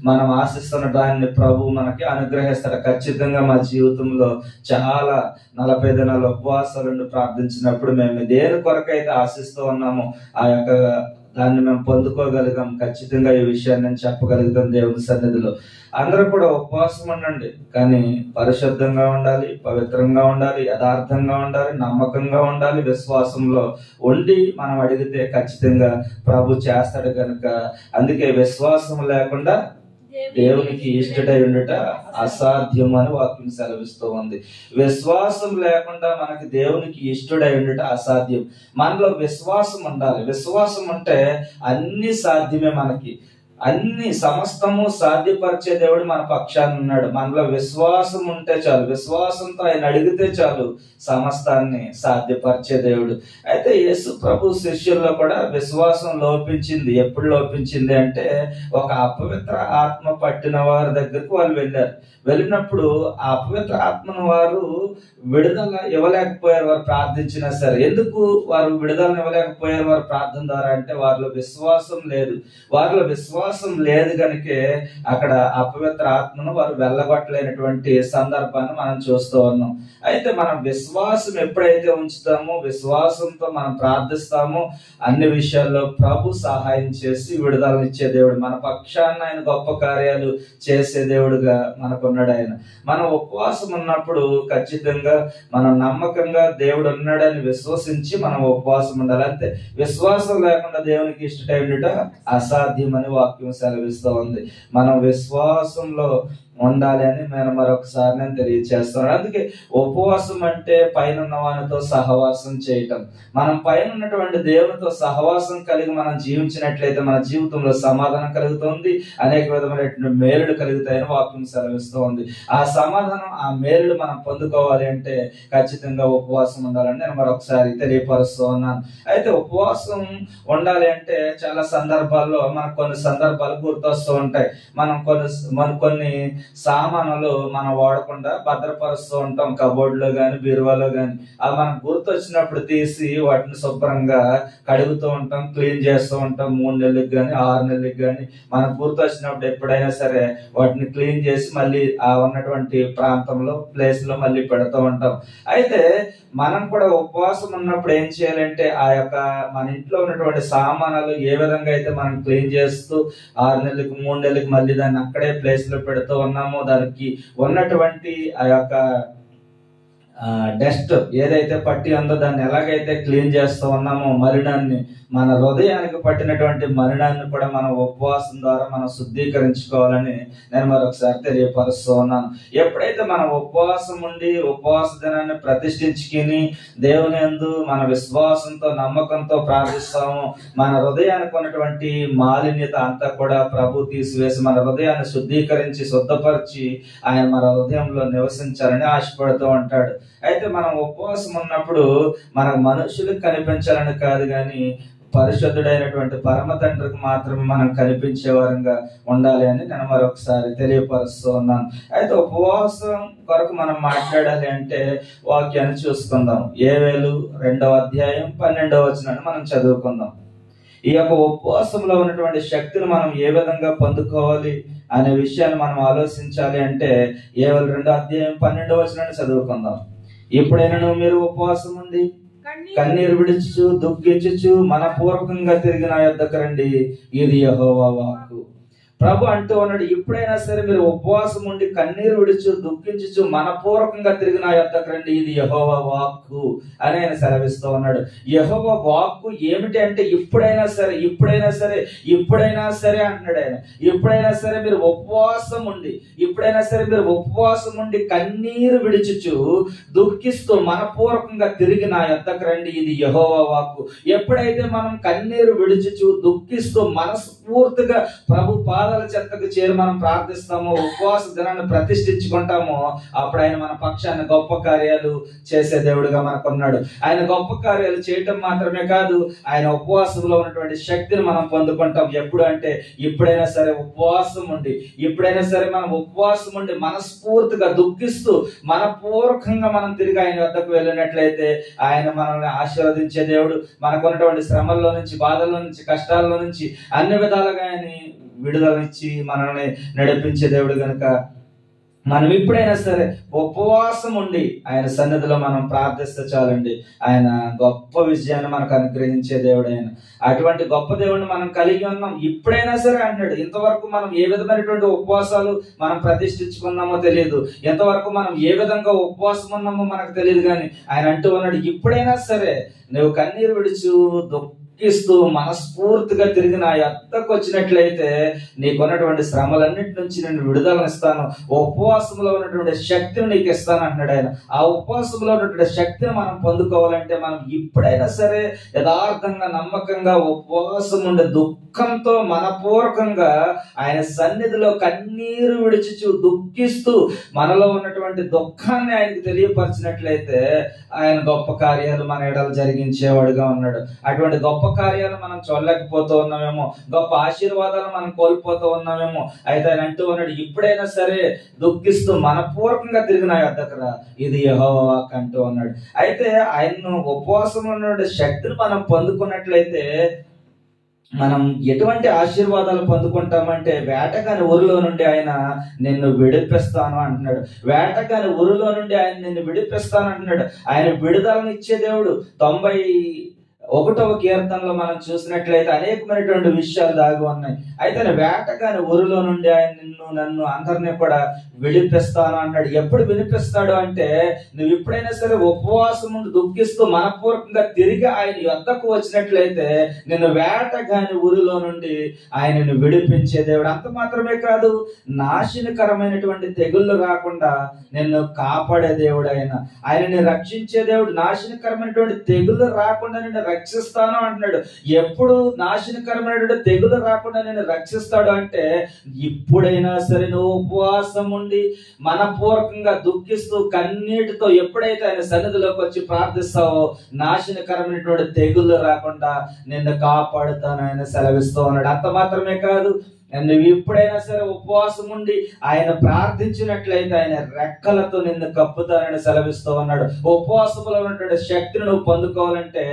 మనం ఆశిస్తున్న దాన్ని ప్రభు మనకి అనుగ్రహిస్తాడు. ఖచ్చితంగా మా జీవితంలో చాలా 40 దినాల ఉపవాసాలు ప్రార్థించినప్పుడు మేము దేని కొరకైతే ఆశిస్తూ ఉన్నామో ఆ యొక్క దాన్ని మేము పొందుకోగలిగాం. ఖచ్చితంగా ఈ విషయాన్ని నేను చెప్పగలుగుతాం దేవుని సన్నిధిలో. అందరూ కూడా ఉపవాసం ఉండండి, కానీ పరిశుద్ధంగా ఉండాలి, పవిత్రంగా ఉండాలి, యథార్థంగా ఉండాలి, నమ్మకంగా ఉండాలి. విశ్వాసంలో ఉండి మనం అడిగితే ఖచ్చితంగా ప్రభు చేస్తాడు కనుక అందుకే విశ్వాసం లేకుండా దేవునికి ఇష్టడై ఉండుట అసాధ్యం అని వాక్యం సెలవిస్తూ ఉంది. విశ్వాసం లేకుండా మనకి దేవునికి ఇష్టడై ఉండుట అసాధ్యం. మనలో విశ్వాసం ఉండాలి. విశ్వాసం ఉంటే అన్ని సాధ్యమే. మనకి అన్ని సమస్తము సాధ్యపరిచే దేవుడు మన పక్షాన ఉన్నాడు. మనలో విశ్వాసం ఉంటే చాలు, విశ్వాసంతో ఆయన అడిగితే చాలు సమస్తాన్ని సాధ్యపరిచే దేవుడు. అయితే యేసు ప్రభు శిష్యుల్లో కూడా విశ్వాసం లోపించింది. ఎప్పుడు లోపించింది అంటే ఒక అపవిత్ర ఆత్మ పట్టిన వారి దగ్గరకు వాళ్ళు వెళ్ళినప్పుడు ఆ అపవిత్ర ఆత్మను వారు విడుదల ఇవ్వలేకపోయారు. వారు ప్రార్థించినా సరే. ఎందుకు వారు విడుదలను ఇవ్వలేకపోయారు వారు ప్రార్థన ద్వారా అంటే వారిలో విశ్వాసం లేదు. వారిలో విశ్వాసం లేదు కనుకే అక్కడ అపవిత్ర ఆత్మను వారు వెళ్ళగొట్టలేనటువంటి సందర్భాన్ని మనం చూస్తూ ఉన్నాం. అయితే మనం విశ్వాసం ఎప్పుడైతే ఉంచుతామో, విశ్వాసంతో మనం ప్రార్థిస్తామో అన్ని విషయాల్లో ప్రభు సహాయం చేసి విడుదలనిచ్చే దేవుడు. మన పక్షాన ఆయన గొప్ప కార్యాలు చేసే దేవుడుగా మనకున్నాడు ఆయన. మనం ఉపవాసం ఉన్నప్పుడు ఖచ్చితంగా మనం నమ్మకంగా దేవుడు ఉన్నాడని విశ్వసించి మనం ఉపవాసం ఉండాలి. అంతే. విశ్వాసం లేకుండా దేవునికి ఇష్టడై ఉండుట అసాధ్యమని వాక్యం సెలవిస్తూ ఉంది. మనం విశ్వాసంలో ఉండాలి అని నేను మరొకసారి నేను తెలియజేస్తున్నాను. అందుకే ఉపవాసం అంటే పైన ఉన్న వానితో సహవాసం చేయటం. మనం పైన ఉన్నటువంటి దేవునితో సహవాసం కలిగి మనం జీవించినట్లయితే మన జీవితంలో సమాధానం కలుగుతుంది, అనేక విధమైనటువంటి మేలులు కలుగుతాయని వాక్యం సెలవిస్తూ ఉంది. ఆ సమాధానం, ఆ మేలులు మనం పొందుకోవాలి అంటే ఖచ్చితంగా ఉపవాసం ఉండాలని నేను మరొకసారి తెలియపరుస్తూ ఉన్నాను. అయితే ఉపవాసం ఉండాలి అంటే చాలా సందర్భాల్లో మనకు కొన్ని సందర్భాలు గుర్తొస్తూ ఉంటాయి. మనం కొన్ని సామానులు మనం వాడకుండా భద్రపరుస్తూ ఉంటాం, కబోర్డ్లో కానీ బీరువాలో కానీ. అవి మనకు గుర్తొచ్చినప్పుడు తీసి వాటిని శుభ్రంగా కడుగుతూ ఉంటాం, క్లీన్ చేస్తూ ఉంటాం. 3 నెలలకు కానీ 6 నెలలకు కానీ మనకు గుర్తొచ్చినప్పుడు ఎప్పుడైనా సరే వాటిని క్లీన్ చేసి మళ్ళీ ఆ ఉన్నటువంటి ప్రాంతంలో ప్లేస్ లో మళ్ళీ పెడుతూ ఉంటాం. అయితే మనం కూడా ఉపవాసం ఉన్నప్పుడు ఏం చేయాలంటే ఆ యొక్క మన ఇంట్లో ఉన్నటువంటి సామానాలు ఏ విధంగా అయితే మనం క్లీన్ చేస్తూ 6 నెలలకు 3 నెలలకు మళ్ళీ దాన్ని అక్కడే ప్లేస్ లో పెడుతూ ఉన్నామో, దానికి ఉన్నటువంటి ఆ యొక్క డస్ట్ ఏదైతే పట్టి ఉందో దాన్ని ఎలాగైతే క్లీన్ చేస్తూ ఉన్నామో, మలినాన్ని, మన హృదయానికి పట్టినటువంటి మలినాన్ని కూడా మనం ఉపవాసం ద్వారా మనం శుద్ధీకరించుకోవాలని నేను మరొకసారి తెలియపరుస్తూ ఉన్నాను. ఎప్పుడైతే మనం ఉపవాసం ఉండి ఉపవాస దినాన్ని ప్రతిష్ఠించుకుని దేవుని యందు మన విశ్వాసంతో నమ్మకంతో ప్రార్థిస్తామో, మన హృదయానికి ఉన్నటువంటి మాలిన్యత అంతా కూడా ప్రభు తీసివేసి మన హృదయాన్ని శుద్ధీకరించి శుద్ధపరిచి ఆయన మన హృదయంలో నివసించాలని ఆశపడుతూ ఉంటాడు. అయితే మనం ఉపవాసం ఉన్నప్పుడు మనకు మనుషులకు కనిపించాలని కాదు కానీ పరిశుద్ధుడైనటువంటి పరమ తండ్రికి మాత్రమే మనం కనిపించే వారంగా ఉండాలి అని నేను మరొకసారి తెలియపరుస్తూ ఉన్నాను. అయితే ఉపవాసం కొరకు మనం మాట్లాడాలి అంటే వాక్యాన్ని చూసుకుందాం. యోవేలు 2వ అధ్యాయం 12వ వచనాన్ని మనం చదువుకుందాం. ఈ యొక్క ఉపవాసంలో ఉన్నటువంటి శక్తిని మనం ఏ విధంగా పొందుకోవాలి అనే విషయాన్ని మనం ఆలోచించాలి అంటే యోవేలు 2వ అధ్యాయం 12వ వచనాన్ని చదువుకుందాం. ఎప్పుడైనా మీరు ఉపవాసం ఉండి కన్నీరు విడుచుచు దుఃఖించుచు మనపూర్వకంగా తిరిగి నా యొద్దకు రండి, ఇది యెహోవా వాక్కు. ప్రభు అంటూ ఉన్నాడు, ఎప్పుడైనా సరే మీరు ఉపవాసం ఉండి కన్నీరు విడుచు దుఃఖించుచు మనపూర్వకంగా తిరిగి నా యొద్దకు రండి, ఇది యెహోవా వాక్కు అని ఆయన సెలవిస్తూ ఉన్నాడు. యెహోవా వాక్కు ఏమిటి అంటే ఎప్పుడైనా సరే అంటున్నాడు ఆయన. ఎప్పుడైనా సరే మీరు ఉపవాసం ఉండి కన్నీరు విడుచుచు దుఃఖిస్తూ మనపూర్వకంగా తిరిగి నా యొద్దకు రండి, ఇది యెహోవా వాక్కు. ఎప్పుడైతే మనం కన్నీరు విడుచుచు దుఃఖిస్తూ మనస్ఫూర్తిగా ప్రభు పాదాల చెంతకు చేరి మనం ప్రార్థిస్తామో, ఉపవాస దినాన్ని ప్రతిష్ఠించుకుంటామో, అప్పుడు ఆయన మన పక్షాన్ని గొప్ప కార్యాలు చేసే దేవుడుగా మనకున్నాడు. ఆయన గొప్ప కార్యాలు చేయటం మాత్రమే కాదు, ఆయన ఉపవాసంలో ఉన్నటువంటి శక్తిని మనం పొందుకుంటాం. ఎప్పుడు అంటే ఎప్పుడైనా సరే మనం ఉపవాసం ఉండి మనస్ఫూర్తిగా దుఃఖిస్తూ మనపూర్వకంగా మనం తిరిగి ఆయన వద్దకు వెళ్ళినట్లయితే ఆయన మనల్ని ఆశీర్వదించే దేవుడు. మనకున్నటువంటి శ్రమల్లో నుంచి, బాధల్లో నుంచి, కష్టాల్లో నుంచి అన్ని విధాలుగా ఆయన విడుదలనిచ్చి మనల్ని నడిపించే దేవుడు గనుక మనం ఎప్పుడైనా సరే ఉపవాసం ఉండి ఆయన సన్నిధిలో మనం ప్రార్థిస్తే చాలండి, ఆయన గొప్ప విజయాన్ని మనకు అనుగ్రహించే దేవుడు. ఆయన అటువంటి గొప్ప దేవుడిని మనం కలిగి ఉన్నాం. ఇప్పుడైనా సరే అంటాడు. ఇంతవరకు మనం ఏ విధమైనటువంటి ఉపవాసాలు మనం ప్రతిష్ఠించుకున్నామో తెలియదు, ఎంతవరకు మనం ఏ విధంగా ఉపవాసం ఉన్నామో మనకు తెలియదు, కానీ ఆయన అంటూ ఉన్నాడు, ఇప్పుడైనా సరే నువ్వు కన్నీరు విడుచు దుఃఖిస్తూ మనస్ఫూర్తిగా తిరిగి నా యొద్దకు వచ్చినట్లయితే నీకున్నటువంటి శ్రమలన్నిటి నుంచి నేను విడుదలనిస్తాను, ఉపవాసంలో ఉన్నటువంటి శక్తిని నీకు ఇస్తాను అంటున్నాడు ఆయన. ఆ ఉపవాసంలో ఉన్నటువంటి శక్తిని మనం పొందుకోవాలంటే మనం ఇప్పుడైనా సరే యథార్థంగా నమ్మకంగా ఉపవాసం ఉండే దుఃఖంతో మనపూర్వకంగా ఆయన సన్నిధిలో కన్నీరు విడిచి దుఃఖిస్తూ మనలో ఉన్నటువంటి దుఃఖాన్ని ఆయనకు తెలియపరిచినట్లయితే ఆయన గొప్ప కార్యాలు మన ఎడల జరిగించేవాడుగా ఉన్నాడు. అటువంటి గొప్ప కార్యాలు మనం చూడలేకపోతూ ఉన్నామేమో, గొప్ప ఆశీర్వాదాలు మనం కోల్పోతూ ఉన్నామేమో. అయితే ఆయన అంటూ ఉన్నాడు, ఇప్పుడైనా సరే దుఃఖిస్తూ మనపూర్వకంగా తిరిగి నా యొద్దకు రా, ఇది యెహోవా వాక్కు అంటూ ఉన్నాడు. అయితే ఆయన్ను ఉపవాసం ఉన్న శక్తిని మనం పొందుకున్నట్లయితే మనం ఎటువంటి ఆశీర్వాదాలు పొందుకుంటామంటే, వేటగాని ఊరిలో నుండి ఆయన నిన్ను విడిపిస్తాను అంటున్నాడు. వేటగాని ఊరిలో నుండి ఆయన నిన్ను విడిపిస్తాను అంటున్నాడు. ఆయన విడుదలనిచ్చే దేవుడు. 91వ కీర్తనలో మనం చూసినట్లయితే అనేకమైనటువంటి విషయాలు దాగి ఉన్నాయి. అయితే వేటగాని ఊరిలో నుండి ఆయన నన్ను అందరినీ కూడా విడిపిస్తాను అన్నాడు. ఎప్పుడు వినిపిస్తాడు అంటే, నువ్వు ఎప్పుడైనా సరే ఉపవాసం ఉండి దుఃఖిస్తూ మనపూర్వకంగా తిరిగి ఆయన యొద్దకు వచ్చినట్లయితే నిన్ను వేటగాని ఊరిలో నుండి ఆయనను విడిపించే దేవుడు. అంత మాత్రమే కాదు, నాశనకరమైనటువంటి తెగుళ్ళు రాకుండా నిన్ను కాపాడే దేవుడు. ఆయనని రక్షించే దేవుడు. నాశనకరమైనటువంటి తెగుళ్ళు రాకుండా నిన్ను రక్షిస్తాను అంటున్నాడు. ఎప్పుడు నాశనకరమైనటువంటి తెగులు రాకుండా నేను రక్షిస్తాడు అంటే, ఇప్పుడైనా సరే నువ్వు ఉపవాసం ఉండి మనపూర్వకంగా దుఃఖిస్తూ కన్నీటితో ఎప్పుడైతే ఆయన సన్నిధిలోకి వచ్చి ప్రార్థిస్తావో, నాశనకరమైనటువంటి తెగులు రాకుండా నిన్ను కాపాడుతాను ఆయన సెలవిస్తూ ఉన్నాడు. అంత మాత్రమే కాదు, నువ్వు ఎప్పుడైనా సరే ఉపవాసం ఉండి ఆయన ప్రార్థించినట్లయితే ఆయన రెక్కలతో నిన్ను కప్పుతానని సెలవిస్తూ ఉన్నాడు. ఉపవాసంలో ఉన్నటువంటి శక్తిని నువ్వు పొందుకోవాలంటే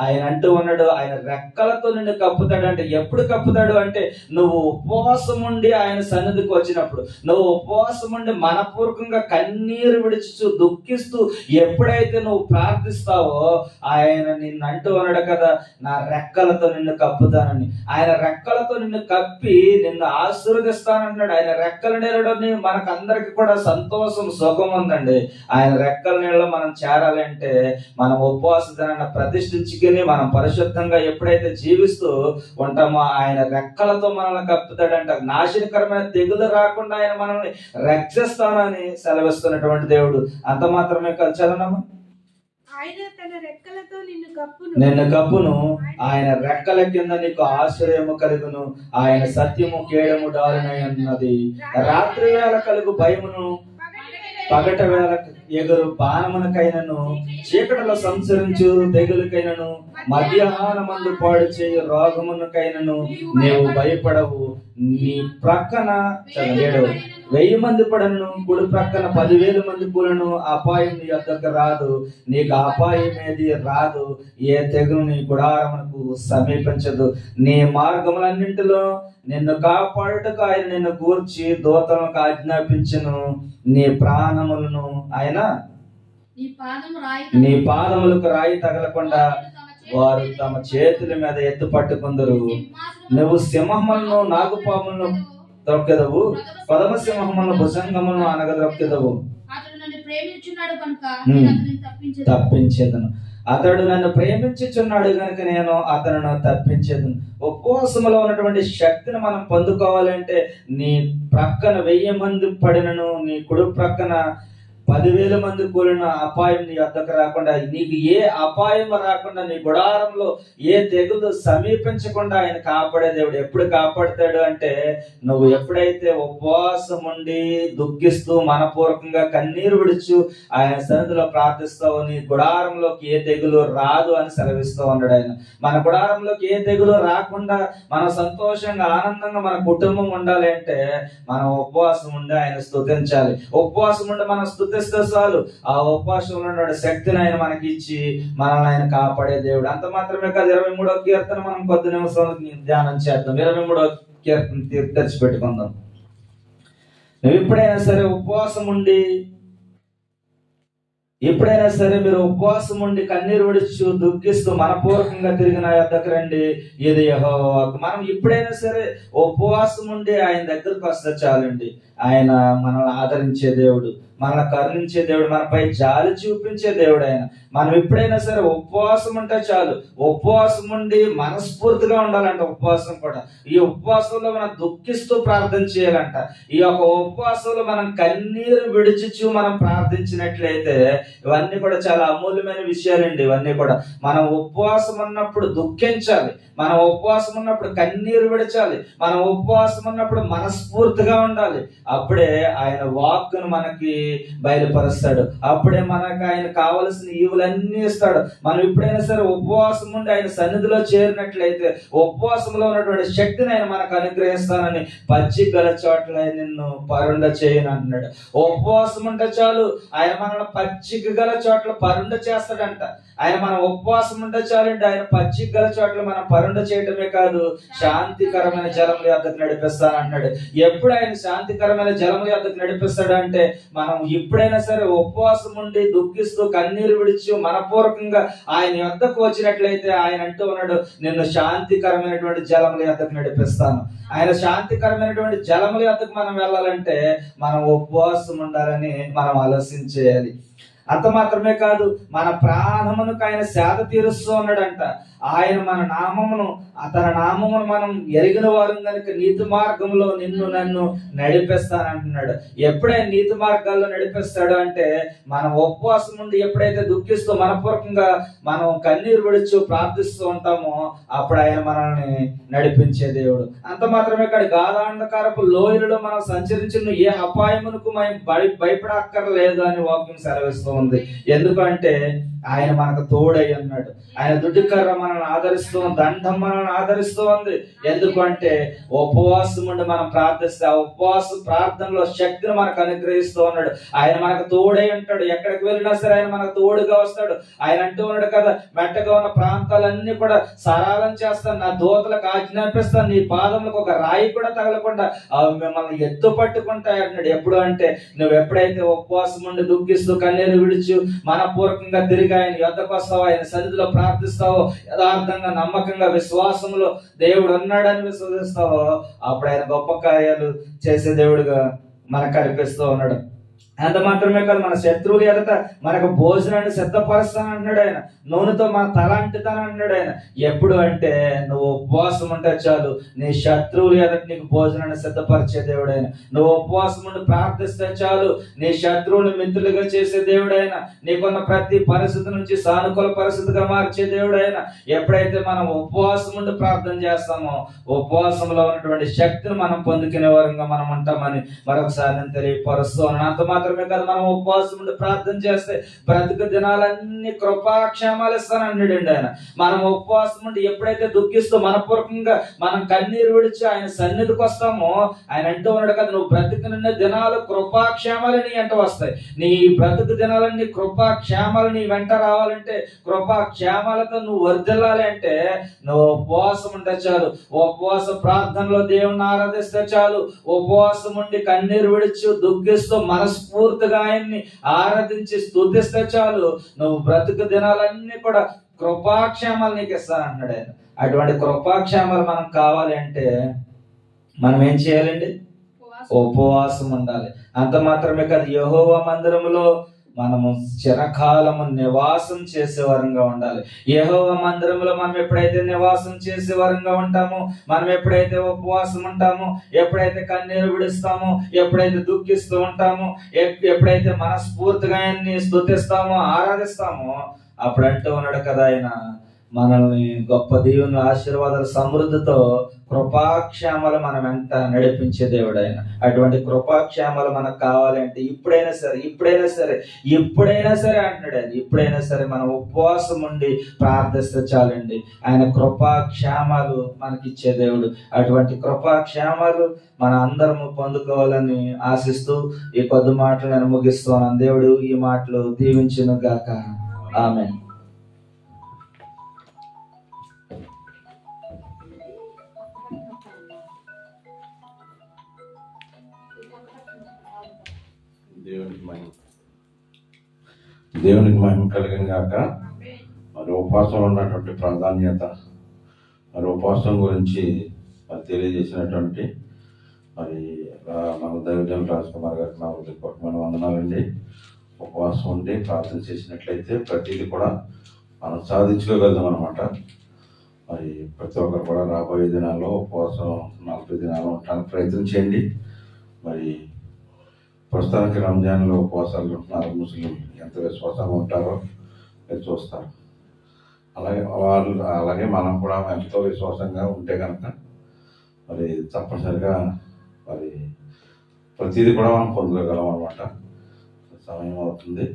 ఆయన అంటూ ఉన్నాడు, ఆయన రెక్కలతో నిన్ను కప్పుతాడంటే ఎప్పుడు కప్పుతాడు అంటే నువ్వు ఉపవాసం ఉండి ఆయన సన్నిధికి వచ్చినప్పుడు, నువ్వు ఉపవాసం ఉండి మనపూర్వకంగా కన్నీరు విడిచి దుఃఖిస్తూ ఎప్పుడైతే నువ్వు ప్రార్థిస్తావో ఆయన నిన్ను అంటూ ఉన్నాడు కదా, నా రెక్కలతో నిన్ను కప్పుతానని. ఆయన రెక్కలతో నిన్ను కప్పి నిన్ను ఆశీర్వదిస్తానంటున్నాడు. ఆయన రెక్కల నీళ్ళని మనకందరికి కూడా సంతోషం సుఖం ఉందండి. ఆయన రెక్కల నీళ్ళలో మనం చేరాలంటే మనం ఉపవాస దినాన్ని ప్రతిష్ఠించుకుని మనం పరిశుద్ధంగా ఎప్పుడైతే జీవిస్తూ ఉంటామో ఆయన రెక్కలతో మనల్ని కప్పుతాడంట. నాశనకరమైన తెగులు రాకుండా ఆయన మనల్ని రక్షిస్తానని సెలవిస్తున్నటువంటి దేవుడు. అంత మాత్రమే కాదు, చదవనమ్మా. ఆయన తన రెక్కలతో నిన్ను కప్పును, ఆయన రెక్కల కింద నీకు ఆశ్రయము కలుగును. ఆయన సత్యము కేడము డాలునై ఉన్నది. రాత్రి వేళ కలుగు భయమును, పగట వేళ ఎగురు బాణమునకైనను, చీకటిలో సంచరించు తెగులకైనను, మధ్యాహ్నమందు పాడు చేయు రోగమునకైనను నీవు భయపడవు. నీ ప్రక్కన 1000 మంది పడను, కుడి ప్రక్కన 10,000 మంది కూలను, అపాయం నీ వద్దకు రాదు. నీకు అపాయం ఏది రాదు, ఏ తెగులు నీ గుడారమునకు సమీపించదు. నీ మార్గములన్నింటిలో నిన్ను కాపాడుటకు ఆయన నిన్ను గూర్చి దూతలకు ఆజ్ఞాపించును. నీ ప్రాణములను ఆయన నీ పాదములకు రాయి తగలకుండా వారు తమ చేతుల మీద ఎత్తు పట్టుకుందరు. నువ్వు సింహములను నాగుపాములను త్రొక్కెదవు, పదమ సింహములను భుజంగములను అనగద్రొక్కెదవు. తప్పించేదను. అతడు నన్ను ప్రేమించుచున్నాడు గనుక నేను అతను తప్పించేదను. ఉపవాసములో ఉన్నటువంటి శక్తిని మనం పొందుకోవాలంటే నీ ప్రక్కన 1000 మంది పడినను, నీ కుడి ప్రక్కన 10,000 మంది కూలిన అపాయం నీ వద్దకు రాకుండా, నీకు ఏ అపాయం రాకుండా, నీ గుడారంలో ఏ తెగులు సమీపించకుండా ఆయన కాపాడే దేవుడు. ఎప్పుడు కాపాడుతాడు అంటే నువ్వు ఎప్పుడైతే ఉపవాసం ఉండి దుఃఖిస్తూ మనపూర్వకంగా కన్నీరు విడుచు ఆయన సన్నిధిలో ప్రార్థిస్తావు, నీ గుడారంలోకి ఏ తెగులు రాదు అని సెలవిస్తూ ఉన్నాడు ఆయన. మన గుడారంలోకి ఏ తెగులు రాకుండా మనం సంతోషంగా ఆనందంగా మన కుటుంబం ఉండాలి అంటే మనం ఉపవాసం ఉండి ఆయన స్తుతించాలి. ఉపవాసం ఉండి మనం స్తుతిస్తే చాలు, ఆ ఉపవాసంలో ఉన్న శక్తిని ఆయన మనకి ఇచ్చి మనల్ని ఆయన కాపాడే దేవుడు. అంత మాత్రమే కాదు, 23వ కీర్తన మనం కొద్ది నిమిషాలు ధ్యానం చేద్దాం. 23వ కీర్తన తెరిచిపెట్టుకుందాం. నువ్వు ఎప్పుడైనా సరే ఉపవాసం ఉండి, ఎప్పుడైనా సరే మీరు ఉపవాసం ఉండి కన్నీరు విడుచు దుఃఖిస్తూ మనపూర్వకంగా తిరిగి నా యొద్దకు రండి, ఇది యెహోవాకు. మనం ఎప్పుడైనా సరే ఉపవాసం ఉండి ఆయన దగ్గరకు వస్తే చాలండి. ఆయన మనల్ని ఆదరించే దేవుడు, మనల్ని కరుణించే దేవుడు, మనపై జాలి చూపించే దేవుడు ఆయన. మనం ఎప్పుడైనా సరే ఉపవాసం ఉంటే చాలు. ఉపవాసం ఉండి మనస్ఫూర్తిగా ఉండాలంట. ఉపవాసం కూడా ఈ ఉపవాసంలో మనం దుఃఖిస్తూ ప్రార్థన చేయాలంట. ఈ యొక్క ఉపవాసంలో మనం కన్నీరు విడిచిచు మనం ప్రార్థించినట్లయితే ఇవన్నీ కూడా చాలా అమూల్యమైన విషయాలండి. ఇవన్నీ కూడా మనం ఉపవాసం ఉన్నప్పుడు దుఃఖించాలి, మనం ఉపవాసం ఉన్నప్పుడు కన్నీరు విడచాలి, మనం ఉపవాసం ఉన్నప్పుడు మనస్ఫూర్తిగా ఉండాలి. అప్పుడే ఆయన వాక్కును మనకి బయలుపరుస్తాడు. అప్పుడే మనకు ఆయన కావలసిన ఈవులన్నీ ఇస్తాడు. మనం ఎప్పుడైనా సరే ఉపవాసం ఉండి ఆయన సన్నిధిలో చేరినట్లయితే ఉపవాసంలో ఉన్నటువంటి శక్తిని ఆయన మనకు అనుగ్రహిస్తానని, పచ్చిక గల చోట్ల నిన్ను పరుండ చేయను అంటున్నాడు. ఉపవాసం ఉంటే చాలు, ఆయన మనల్ని పచ్చిక గల చోట్ల పరుండ చేస్తాడంట. ఆయన మనం ఉపవాసం ఉంటే చాలండి, ఆయన పచ్చిక గల చోట్ల మనం పరుండ చేయటమే కాదు, శాంతికరమైన జలముల యొద్దకు నడిపిస్తాను అంటున్నాడు. ఎప్పుడు ఆయన శాంతికరమైన జలముల యొద్దకు నడిపిస్తాడు అంటే మనం ఎప్పుడైనా సరే ఉపవాసం ఉండి దుఃఖిస్తూ కన్నీరు విడిచి మనపూర్వకంగా ఆయన యొద్దకు వచ్చినట్లయితే ఆయన అంటూ ఉన్నాడు, నిన్ను శాంతికరమైనటువంటి జలముల యొద్దకు నడిపిస్తాను. ఆయన శాంతికరమైనటువంటి జలముల యొద్దకు మనం వెళ్ళాలంటే మనం ఉపవాసం ఉండాలని మనం ఆలోచించేయాలి. అంత మాత్రమే కాదు, మన ప్రాణమునకు ఆయన సేద తీరుస్తూ ఉన్నాడంట. ఆయన మన నామమును, తన నామమును మనం ఎరిగిన వారు కనుక నీతి మార్గంలో నిన్ను నన్ను నడిపిస్తానంటున్నాడు. ఎప్పుడైనా నీతి మార్గాల్లో నడిపిస్తాడు అంటే మనం ఉపవాసం ఉండి ఎప్పుడైతే దుఃఖిస్తూ మనపూర్వకంగా మనం కన్నీరు విడుచు ప్రార్థిస్తూ ఉంటామో అప్పుడు ఆయన మనల్ని నడిపించే దేవుడు. అంత మాత్రమే కాదు, గాఢాంధకారపు లోయలలో మనం సంచరించిన ఏ అపాయమునకు మనం భయపడక్కర్లేదు అని వాక్యం సెలవిస్తూ ఉంది. ఎందుకంటే ఆయన మనకు తోడై ఉన్నాడు. ఆయన దుడ్డుకర్ర మనల్ని ఆదరిస్తూ ఉంది, దండం మనల్ని ఆదరిస్తూ ఉంది. ఎందుకంటే ఉపవాసం ఉండి మనం ప్రార్థిస్తే ఆ ఉపవాస ప్రార్థనలో శక్తిని మనకు అనుగ్రహిస్తూ ఉన్నాడు. ఆయన మనకు తోడై ఉంటాడు. ఎక్కడికి వెళ్ళినా సరే ఆయన మనకు తోడుగా వస్తాడు. ఆయన అంటూ ఉన్నాడు కదా, మెట్టగా ఉన్న ప్రాంతాలన్నీ కూడా సరాలం చేస్తాను, నా దూతలకు ఆజ్ఞాపిస్తాను, నీ పాదములకు ఒక రాయి కూడా తగలకుండా మిమ్మల్ని ఎత్తు పట్టుకుంటాయి అన్నాడు. ఎప్పుడు అంటే నువ్వు ఎప్పుడైతే ఉపవాసం ఉండి దుఃఖిస్తూ కన్నీరు విడుచు మనపూర్వకంగా తిరిగి ఆయన యొద్దకు వస్తావో, ఆయన సన్నిధిలో ప్రార్థిస్తావో, యథార్థంగా నమ్మకంగా విశ్వాసంలో దేవుడు ఉన్నాడని విశ్వసిస్తావో, అప్పుడు ఆయన గొప్ప కార్యాలు చేసే దేవుడుగా మనకు కనిపిస్తూ ఉన్నాడు. అంత మాత్రమే కాదు, మన శత్రువులు ఎదుట మనకు భోజనాన్ని సిద్ధపరుస్తాను అన్నాడు ఆయన. నూనెతో మన తల అంటుతాను అన్నాడు ఆయన. ఎప్పుడు అంటే నువ్వు ఉపవాసం ఉంటే చాలు, నీ శత్రువులు ఎదుట నీకు భోజనాన్ని సిద్ధపరిచే దేవుడు ఆయన. నువ్వు ఉపవాసం ఉండి ప్రార్థిస్తే చాలు, నీ శత్రువులు మిత్రులుగా చేసే దేవుడు ఆయన. నీకున్న ప్రతి పరిస్థితి నుంచి సానుకూల పరిస్థితిగా మార్చే దేవుడు ఆయన. ఎప్పుడైతే మనం ఉపవాసం ఉండి ప్రార్థన చేస్తామో, ఉపవాసంలో ఉన్నటువంటి శక్తిని మనం పొందుకునే వారంగా మనం ఉంటామని మరొకసారి నేను తెలియపరుస్తూ ఉన్నాను. అంత మాత్రమే కాదు, మనం ఉపవాసం ఉండి ప్రార్థన చేస్తే బ్రతుకు దినాలన్నీ కృపాక్షేమాలు ఇస్తానన్నాడండి ఆయన. మనం ఉపవాసం ఉండి ఎప్పుడైతే దుఃఖిస్తూ మనపూర్వకంగా మనం కన్నీరు విడిచి ఆయన సన్నిధికి వస్తామో, ఆయన అంటూ ఉన్నాడు కదా, నువ్వు బ్రతుకున్న దినాలు కృపాక్షేమాలు నీ వెంట వస్తాయి. నీ బ్రతుకు దినాలన్నీ కృపాక్షేమాలు నీ వెంట రావాలంటే, కృపాక్షేమాలతో నువ్వు వర్ధిల్లాలి అంటే నువ్వు ఉపవాసం ఉంటే చాలు. ఉపవాస ప్రార్థనలో దేవుణ్ణి ఆరాధిస్తే చాలు. ఉపవాసం ఉండి కన్నీరు విడిచి దుఃఖిస్తూ మనస్ఫూర్తిగా ఆయన్ని ఆరాధించి స్తుతిస్తే చాలు, నువ్వు బ్రతుకు దినాలన్నీ కూడా కృపాక్షేమాలు నీకు ఇస్తానంటున్నాడు ఆయన. అటువంటి కృపాక్షేమాలు మనం కావాలి అంటే మనం ఏం చేయాలండి? ఉపవాసం ఉండాలి. అంత మాత్రమే కాదు, యెహోవా మందిరములో మనము చిరకాలము నివాసం చేసేవారంగా ఉండాలి. యెహోవా మందిరంలో మనం ఎప్పుడైతే నివాసం చేసేవారంగా ఉంటామో, మనం ఎప్పుడైతే ఉపవాసం ఉంటామో, ఎప్పుడైతే కన్నీరు విడుస్తామో, ఎప్పుడైతే దుఃఖిస్తూ ఉంటామో, ఎప్పుడైతే మనస్ఫూర్తిగా ఆయన్ని స్తుతిస్తామో, ఆరాధిస్తామో, అప్పుడు అంటూ ఉన్నాడు కదా ఆయన, మనల్ని గొప్ప దీవెన ఆశీర్వాదాల సమృద్ధితో కృపాక్షేమాలు మనం ఎంత నడిపించే దేవుడు ఆయన. అటువంటి కృపాక్షేమాలు మనకు కావాలంటే ఇప్పుడైనా సరే అంటున్నాడు ఆయన. ఇప్పుడైనా సరే మనం ఉపవాసం ఉండి ప్రార్థిస్తే చాలండి, ఆయన కృపాక్షేమాలు మనకిచ్చే దేవుడు. అటువంటి కృపాక్షేమాలు మన అందరము పొందుకోవాలని ఆశిస్తూ ఈ కొద్ది మాటలు నేను ముగిస్తున్నాను. దేవుడు ఈ మాటలు దీవించును గాక. ఆమేన్. దేవునికి మహిమ కలిగిన గాక. మరి ఉపవాసంలో ఉన్నటువంటి ప్రాధాన్యత, మరి ఉపవాసం గురించి మరి తెలియజేసినటువంటి మరి మన దైవజనులు రాజకుమార్ గారికి నా హృదయపూర్వకమైన వందనాలండి. ఉపవాసం ఉండి ప్రార్థన చేసినట్లయితే ప్రతిదీ కూడా మనం సాధించుకోగలుగుతాం అనమాట. మరి ప్రతి ఒక్కరు కూడా రాబోయే దినాల్లో ఉపవాసం 40 దినాలు ఉండడానికి ప్రయత్నం చేయండి. మరి ప్రస్తుతానికి రంజాన్లో ఉపవాసాలు ఉంటున్నారు ముస్లింలు, ఎంత విశ్వాసంగా ఉంటారో మీరు చూస్తారు. అలాగే మనం కూడా ఎంతో విశ్వాసంగా ఉంటే కనుక మరి తప్పనిసరిగా మరి ప్రతిదీ కూడా మనం పొందగలం అనమాట. సమయం అవుతుంది.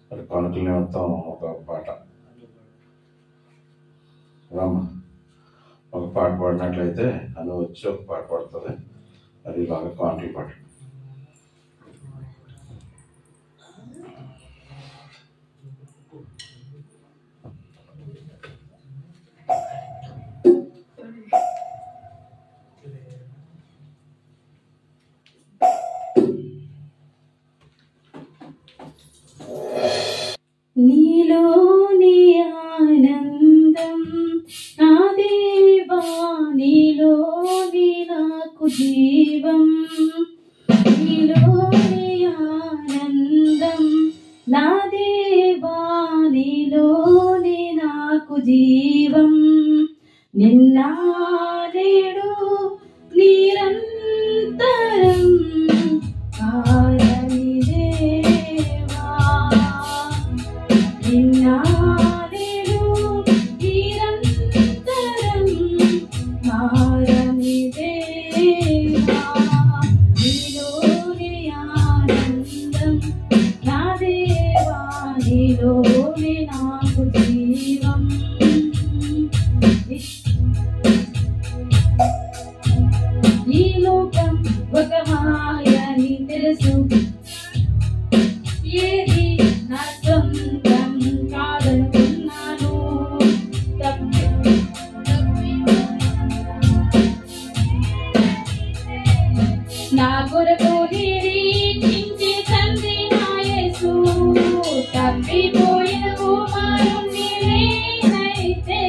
మరి కానుకల నిమిత్తం ఒక పాట రామ ఒక పాట పాడినట్లయితే అని వచ్చి ఒక పాట పాడుతుంది. అది బాగా కానుకల పాట. నీలోని ఆనందం నా దేవా, నీలోని నాకు జీవం. నీలోని ఆనందం నా దేవా, నీలోని నాకు జీవం. నిన్న నేడు నిరంతరం కారని దేవా, నిన్నాడు నిరంతరం మారని దేవా. నీలోని ఆనందం నా దేవా, ఏది నా సొంతం కాదనుకున్నాను. నా కొరకు నిరీక్షించి తండ్రి నా యేసు, తప్పిపోయిన కుమారుణ్ణి నేనైతే.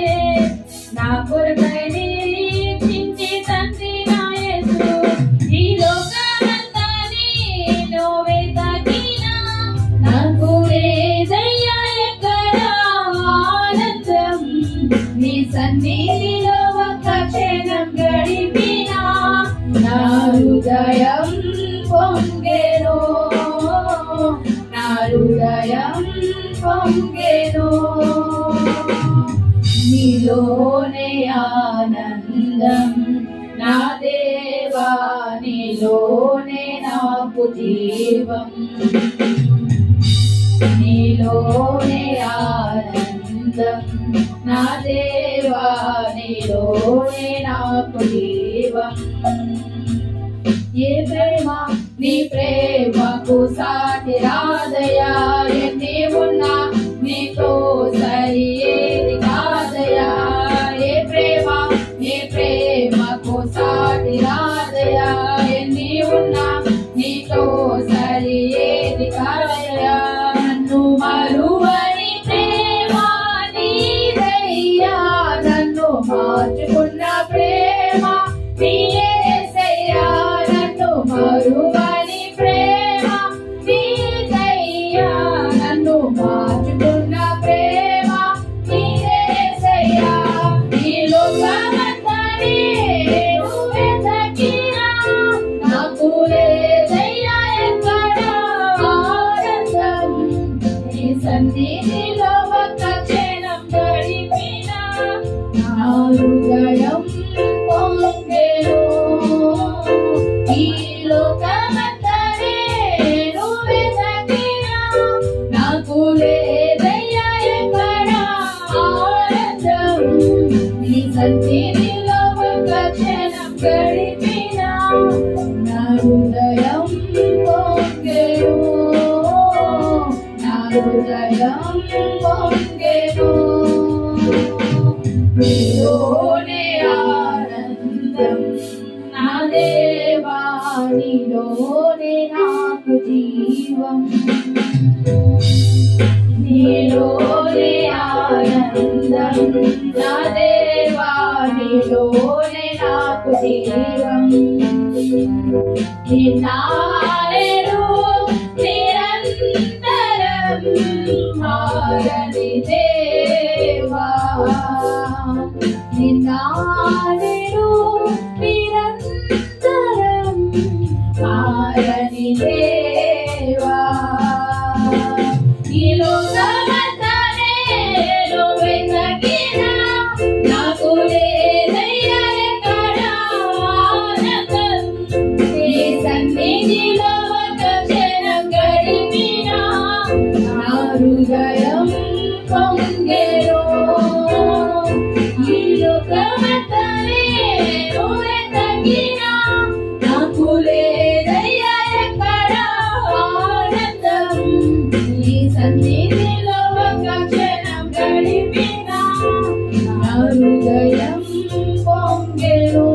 నా కొరకై నిరీక్షించి తండ్రి నా యేసు, ఈ లోకమంతా నేను వెతకినా నాకు లేదయ్యా ఎక్కడ ఆనందం. నీ సన్నిధిలో ఒక క్షణం గడిపినా నా హృదయం పొంగెను, నా హృదయం పొంగెను. నీలోనే ఆనందం నా దేవా, నీలోనే నాకు జీవం. నీలోనే ఆనందం నా దేవా, నీలోనే నాకు జీవం. ఏ ప్రేమ నీ ప్రేమకు సాటి రాదయా, ఎన్ని ఉన్నా నీతో సరి ఏది కాదయా. ఏ ప్రేమ నీ ప్రేమకు సాటి రాదయా, ఎన్ని ఉన్నా నీతో సరి ఏది కాదయా. నన్ను మరువని ప్రేమ నీదయ్యా, నన్ను మార్చుకున్న ప్రేమ నీయేసయ్యా. నన్ను మరువని ప్రేమ నీదయ్యా, నన్ను మార్చుకున్న ప్రేమ నీయేసయ్యా. ఈ లోకమంతా నేను వెతకినా నాకు లేదయ్యా ఎక్కడ ఆనందం. నీ సన్నిధిలో ఒక క్షణం గడిపినా నా హృదయం పొంగెను. ఈ లోకమంతా నేను వెతకినా నాకు లేదయ్యా ఎక్కడ ఆనందం. నీ సన్నిధిలో ఒక క్షణం గడిపినా నా హృదయం పొంగెను, నా హృదయం పొంగెను. నీలోనే ఆనందం నా దేవా, నీలోనే నాకు జీవం. నీలోనే ఆనందం నా దేవా, నీలోనే నాకు జీవం. నిన్నారేడు నిరంతరం మారని దేవా, నిన్నారేడు నిరంతరం మారని దేవా. ఈ లోకమంతా నేను వెతకినా నాకు లేదయ్యా ఎక్కడ ఆనందం. నీ సన్నిధిలో ఒక క్షణం గడిపినా నా హృదయం పొంగెను. ఈ లోకమంతా నేను వెతకినా నాకు లేదయ్యా ఎక్కడ ఆనందం. నీ సన్నిధిలో ఒక క్షణం గడిపినా నా హృదయం పొంగెను,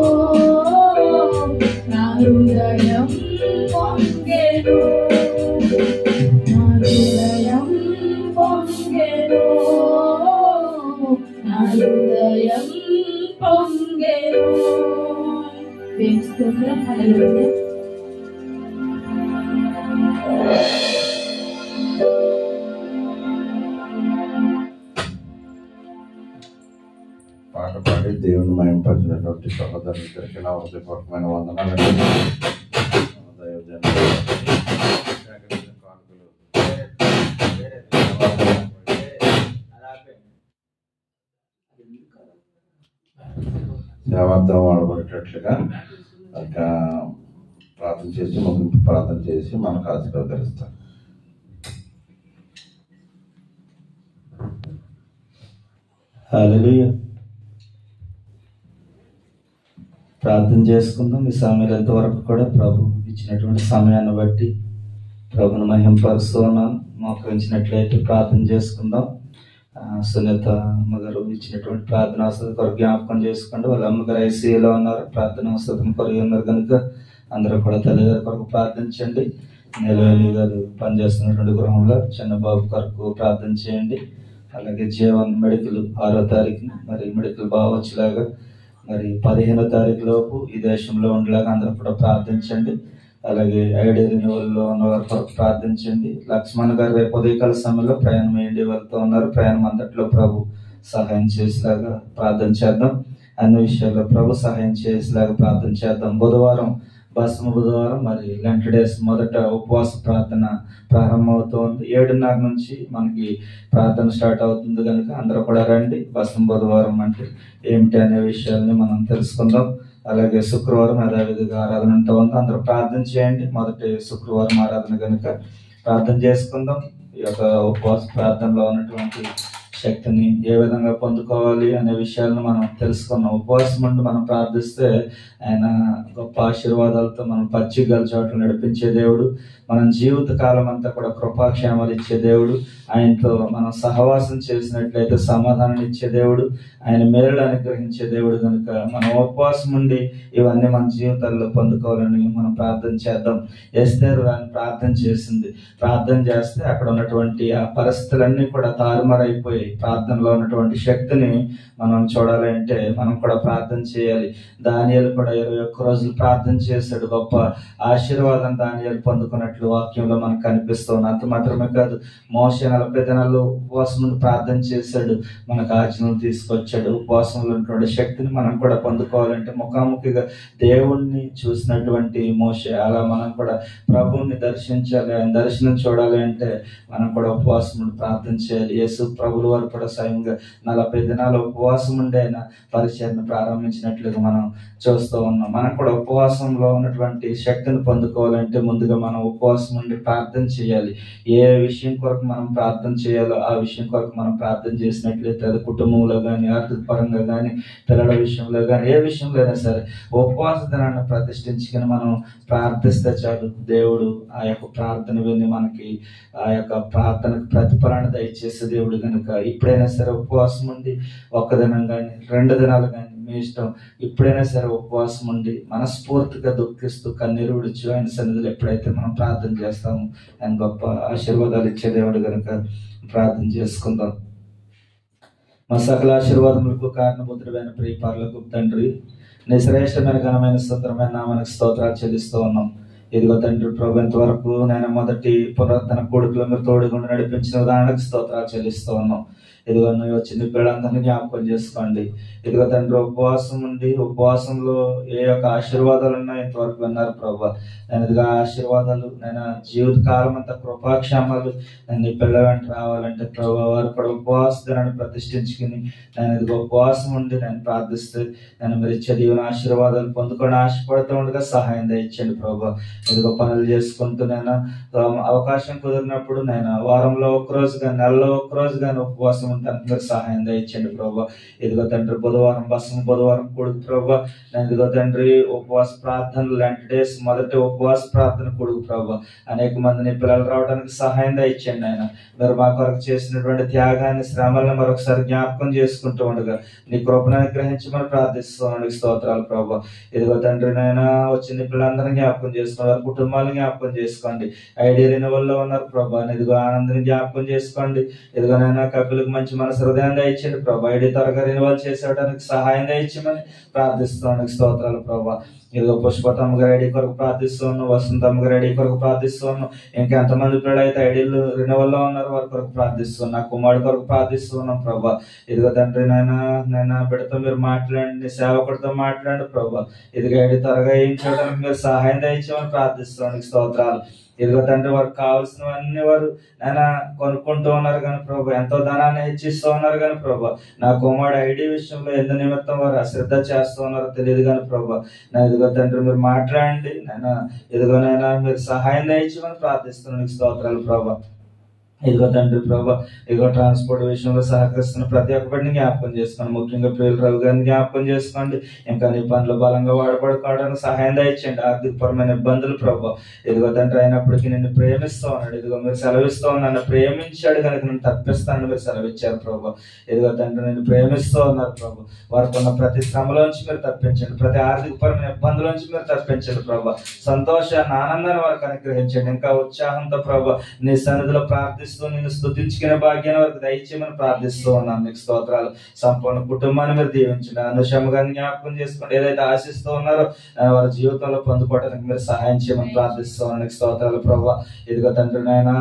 నా హృదయం పొంగెను, నా హృదయం పొంగెను, నా హృదయం పొంగెను. స్తోత్రం, హల్లెలూయా. పాట పాడి దేవుని మహింపరిచినటువంటి సహోదరులందరికీ నా హృదయపూర్వకమైన వందనాలండి. సేవార్థం వాడబడేటట్లుగా ప్రార్థన చేసి ముగింపు ప్రార్థన చేసి మనకు ఆశీర్వదిస్తాం. హల్లెలూయా. ప్రార్థన చేసుకుందాం. ఈ సమయంలో ఎంతవరకు కూడా ప్రభు ఇచ్చినటువంటి సమయాన్ని బట్టి ప్రభుని మహింపరుస్తూ ఉన్నాను. మోకరించినట్లయితే ప్రార్థన చేసుకుందాం. సునీత అమ్మగారు ఇచ్చినటువంటి ప్రార్థన అవసరం కొరకు జ్ఞాపకం చేసుకోండి. వాళ్ళ అమ్మగారు ఐసీయూలో ఉన్నారు, ప్రార్థన అవసరం కొరకు ఉన్నారు కనుక అందరూ కూడా తల్లిగారి కొరకు ప్రార్థించండి. నిలవేణి గారు పనిచేస్తున్నటువంటి గృహంలో చిన్న బాబు కొరకు ప్రార్థన చేయండి. అలాగే జీవన్ మెడికల్ 6వ తారీఖున మరి మెడికల్ బాగా వచ్చేలాగా మరి 15వ తారీఖు లోపు ఈ దేశంలో ఉండేలాగా అందరూ కూడా ప్రార్థించండి. అలాగే ఐడి రెన్యువల్లో ఉన్న వారి కొరకు ప్రార్థించండి. లక్ష్మణ్ గారు రేపు ఉదయకాల సమయంలో ప్రయాణం అయ్యండి వెళ్తూ ఉన్నారు. ప్రయాణం అంతట్లో ప్రభు సహాయం చేసేలాగా ప్రార్థన చేద్దాం. అన్ని విషయాల్లో ప్రభు సహాయం చేసేలాగా ప్రార్థన చేద్దాం. బుధవారం బుధవారం మరి లెంట్ డేస్ మొదట ఉపవాస ప్రార్థన ప్రారంభమవుతోంది. 7:30 నుంచి మనకి ప్రార్థన స్టార్ట్ అవుతుంది కనుక అందరూ కూడా రండి. బుధవారం అంటే ఏమిటి అనే విషయాల్ని మనం తెలుసుకుందాం. అలాగే శుక్రవారం యథావిధిగా ఆరాధన ఉంటుంది, అందరూ ప్రార్థన చేయండి. మొదటి శుక్రవారం ఆరాధన కనుక ప్రార్థన చేసుకుందాం. ఈ యొక్క ఉపవాస ప్రార్థనలో ఉన్నటువంటి శక్తిని ఏ విధంగా పొందుకోవాలి అనే విషయాలను మనం తెలుసుకున్నాం. ఉపవాసం ఉండి మనం ప్రార్థిస్తే ఆయన గొప్ప ఆశీర్వాదాలతో మనం పచ్చిగల చోట్ల నడిపించే దేవుడు, మనం జీవిత కాలం అంతా కూడా కృపాక్షేమాలు ఇచ్చే దేవుడు, ఆయనతో మనం సహవాసం చేసినట్లయితే సమాధానం ఇచ్చే దేవుడు, ఆయన మేలు అనుగ్రహించే దేవుడు కనుక మనం ఉపవాసం ఉండి ఇవన్నీ మన జీవితాల్లో పొందుకోవాలని మనం ప్రార్థన చేద్దాం. ఎస్తేరు ఆయన ప్రార్థన చేసింది. ప్రార్థన చేస్తే అక్కడ ఉన్నటువంటి ఆ పరిస్థితులన్నీ కూడా తారుమారైపోయాయి. ప్రార్థనలో ఉన్నటువంటి శక్తిని మనం చూడాలి అంటే మనం కూడా ప్రార్థన చేయాలి. దానియేలు కూడా 21 రోజులు ప్రార్థన చేశాడు. గొప్ప ఆశీర్వాదం దానియేలు పొందుకున్నట్లు వాక్యంలో మనకు కనిపిస్తుంది. అంత మాత్రమే కాదు, మోషే 40 దినాలు ఉపవాసం నుండి ప్రార్థన చేశాడు, మనకు ఆజ్ఞలు తీసుకొచ్చాడు. ఉపవాసంలో ఉన్నటువంటి శక్తిని మనం కూడా పొందుకోవాలంటే ముఖాముఖిగా దేవుణ్ణి చూసినటువంటి మోషే అలా మనం కూడా ప్రభువుని దర్శించాలి. ఆయన దర్శనం చూడాలి అంటే మనం కూడా ఉపవాసం నుండి ప్రార్థన చేయాలి. యేసు ప్రభుల వారు కూడా స్వయంగా 40 దినాలు ఉపవాసం ఉండి ఆయన పరిచర్ను ప్రారంభించినట్లుగా మనం చూస్తూ ఉన్నాం. మనం కూడా ఉపవాసంలో ఉన్నటువంటి శక్తిని పొందుకోవాలంటే ముందుగా మనం ఉపవాసం ఉండి ప్రార్థన చేయాలి. ఏ విషయం కొరకు మనం ప్రార్థన చేయాలో ఆ విషయం కొరకు మనం ప్రార్థన చేసినట్లయితే అది కుటుంబంలో కానీ, ఆర్థిక పరంగా కానీ, పిల్లల విషయంలో కానీ, ఏ విషయంలో అయినా సరే ఉపవాస దినాన్ని ప్రతిష్ఠించుకొని మనం ప్రార్థిస్తే చాలు, దేవుడు ఆ యొక్క ప్రార్థన విని మనకి ఆ యొక్క ప్రార్థనకు ప్రతిఫలాన్ని దయచేసే దేవుడు కనుక ఇప్పుడైనా సరే ఉపవాసం ఉండి 1 దినం కానీ 2 దినాలు కానీ మీ ఇష్టం, ఇప్పుడైనా సరే ఉపవాసం ఉండి మనస్ఫూర్తిగా దుఃఖిస్తూ కన్నీరు విడిచి ఆయన సన్నిధిలో ఎప్పుడైతే మనం ప్రార్థన చేస్తామో ఆయన గొప్ప ఆశీర్వాదాలు ఇచ్చే దేవుడు కనుక ప్రార్థన చేసుకుందాం. మా సకల ఆశీర్వాదములకు కారణభూతుడైన ప్రియ పరలోకపు తండ్రి, నీ శ్రేష్టమైన ఘనమైన సుందరమైన నామానికి స్తోత్రాలు చెల్లిస్తూ ఉన్నాం. ఇదిగో తండ్రి ప్రభు, ఇంతవరకు నేను మొదటి పునరుద్ధరణ కూడుకులో మీరు తోడుగుండి నడిపించిన ఉదాహరణకు స్తోత్రాలు చెల్లిస్తూ ఉన్నాం. ఇదిగో నువ్వు చిన్న పిల్లలందరినీ జ్ఞాపకం చేసుకోండి. ఇదిగో తండ్రి ఉపవాసం ఉండి ఉపవాసంలో ఏ యొక్క ఆశీర్వాదాలు ఉన్నాయో ఇంతవరకు విన్నారు ప్రభు. నేను ఇదిగా ఆశీర్వాదాలు నేను జీవిత కాలం అంతా కృపాక్షేమాలు నేను ఈ పిల్ల వెంట రావాలంటే ప్రభు వారు కూడా ఉపవాస దినాన్ని ప్రతిష్ఠించుకుని నేను ఇదిగో ఉపవాసం ఉండి నేను ప్రార్థిస్తే నేను మీరు ఇచ్చే దీవెన ఆశీర్వాదాలు పొందుకొని ఆశపడుతూ ఉండగా సహాయం దయచండి ప్రభు. ఇదిగో పనులు చేసుకుంటూ నేను అవకాశం కుదిరినప్పుడు నేను వారంలో 1 రోజు కానీ నెలలో 1 రోజు కానీ ఉపవాసం ఉంటానికి మీరు సహాయం దయచండి ప్రభు. ఇదిగో తండ్రి బుధవారం కొడుకు ప్రభు, నేను ఇదిగో తండ్రి ఉపవాస ప్రార్థనలు లాంటి డేస్ మొదటి ఉపవాస ప్రార్థన కొడుకు ప్రభు. అనేక మందిని పిల్లలు రావడానికి సహాయం దయచండి ఆయన. మీరు మా కొరకు చేసినటువంటి త్యాగాన్ని శ్రమలను మరొకసారి జ్ఞాపకం చేసుకుంటూ ఉండగా నీ కృపను అనుగ్రహించమని ప్రార్థిస్తున్నాను. స్తోత్రాలు ప్రభు. ఇదిగో తండ్రి నాయన వచ్చిన పిల్లలందరినీ జ్ఞాపకం చేసుకున్నారు, కుటుంబాలను జ్ఞాపకం చేసుకోండి. ఐడి రెన్యువల్లో ఉన్నారు ప్రభు, ఇదిగో ఆనందని జ్ఞాపకం చేసుకోండి. ఇదిగో నాయన కపిలకు మంచి మనసు హృదయంగా ఇచ్చింది ప్రభు. ఐడి త్వరగా రెన్యువల్ చేసేయడానికి సహాయంగా ఇచ్చామని ప్రార్థిస్తున్నాను. స్తోత్రాలు ప్రభు. ఇదిగో పుష్పతమ్మ గారు ఐడి కొరకు ప్రార్థిస్తున్నాను, వసంతమ్మ గారు ఐడి కొరకు ప్రార్థిస్తున్నాను. ఇంకా ఎంతమంది పిల్లలు అయితే ఐడీలు రెన్యువల్లో ఉన్నారు వారి కొరకు ప్రార్థిస్తున్నాను. నా కుమారుడు కొరకు ప్రార్థిస్తున్నాం ప్రభు. ఇదిగో తండ్రి నాయన బిడ్డతో మీరు మాట్లాడండి, సేవకుడితో మాట్లాడండి ప్రభు. ఇదిగో ఐడి త్వరగా ఏం చేయడానికి మీరు సహాయం దయచేయమని ప్రార్థిస్తున్నాను. స్తోత్రాలు. ఇదిగో తండ్రి వారికి కావాల్సినవన్నీ వారు నాయన కొనుక్కుంటూ ఉన్నారు కానీ ప్రభు, ఎంతో ధనాన్ని హెచ్చిస్తూ ఉన్నారు కానీ ప్రభు, నా కుమారుడు ఐడి విషయంలో ఎందు నిమిత్తం వారు అశ్రద్ధ చేస్తూ ఉన్నారో తెలియదు కానీ ప్రభు. నా ఇదిగో తండ్రి మీరు మాట్లాడండి నాయన. ఇదిగోనైనా మీరు సహాయం దయచేయమని ప్రార్థిస్తున్నాను. స్తోత్రాలు ప్రభు. ఇదిగో తండ్రి ప్రభా, ఇదిగో ట్రాన్స్పోర్ట్ విషయంలో సహకరిస్తున్న ప్రతి ఒక్కరిని జ్ఞాపకం చేసుకోండి. ముఖ్యంగా ప్రియుల రవి గారిని జ్ఞాపకం చేసుకోండి. ఇంకా నీ పనులు బలంగా వాడబడుకోవడానికి సహాయం దయచేయండి. ఆర్థికపరమైన ఇబ్బందులు ప్రభా, ఇదిగో తండ్రి అయినప్పటికీ నిన్ను ప్రేమిస్తూ ఉన్నాడు. ఇదిగో మీరు సెలవిస్తూ ఉన్నాను, ప్రేమించాడు కనుక నేను తప్పిస్తానని మీరు సెలవిచ్చారు ప్రభా. ఇదిగో తండ్రి నిన్ను ప్రేమిస్తూ ఉన్నారు ప్రభా. వారికి ఉన్న ప్రతి శ్రమలోంచి మీరు తప్పించండి, ప్రతి ఆర్థికపరమైన ఇబ్బందులోంచి మీరు తప్పించండి ప్రభా. సంతోషాన్ని, ఆనందాన్ని వారికి అనుగ్రహించండి. ఇంకా ఉత్సాహంతో ప్రభా నీ సన్నిధిలో ప్రార్థిస్తూ నిన్ను స్తుతించుకునే భాగ్యాన్ని వారికి దయచేయమని ప్రార్థిస్తూ ఉన్నాను. నీకు స్తోత్రాలు. సంపూర్ణ కుటుంబాన్ని మీరు దీవించండి. అనుషమ్మ గారిని జ్ఞాపకం చేసుకోండి. ఏదైతే ఆశిస్తూ ఉన్నారో వారి జీవితంలో పొందుకోవడానికి మీరు సహాయం చేయమని ప్రార్థిస్తూ ఉన్నాను. నీకు స్తోత్రాలు ప్రభా. ఇదిగో తండ్రి నాయన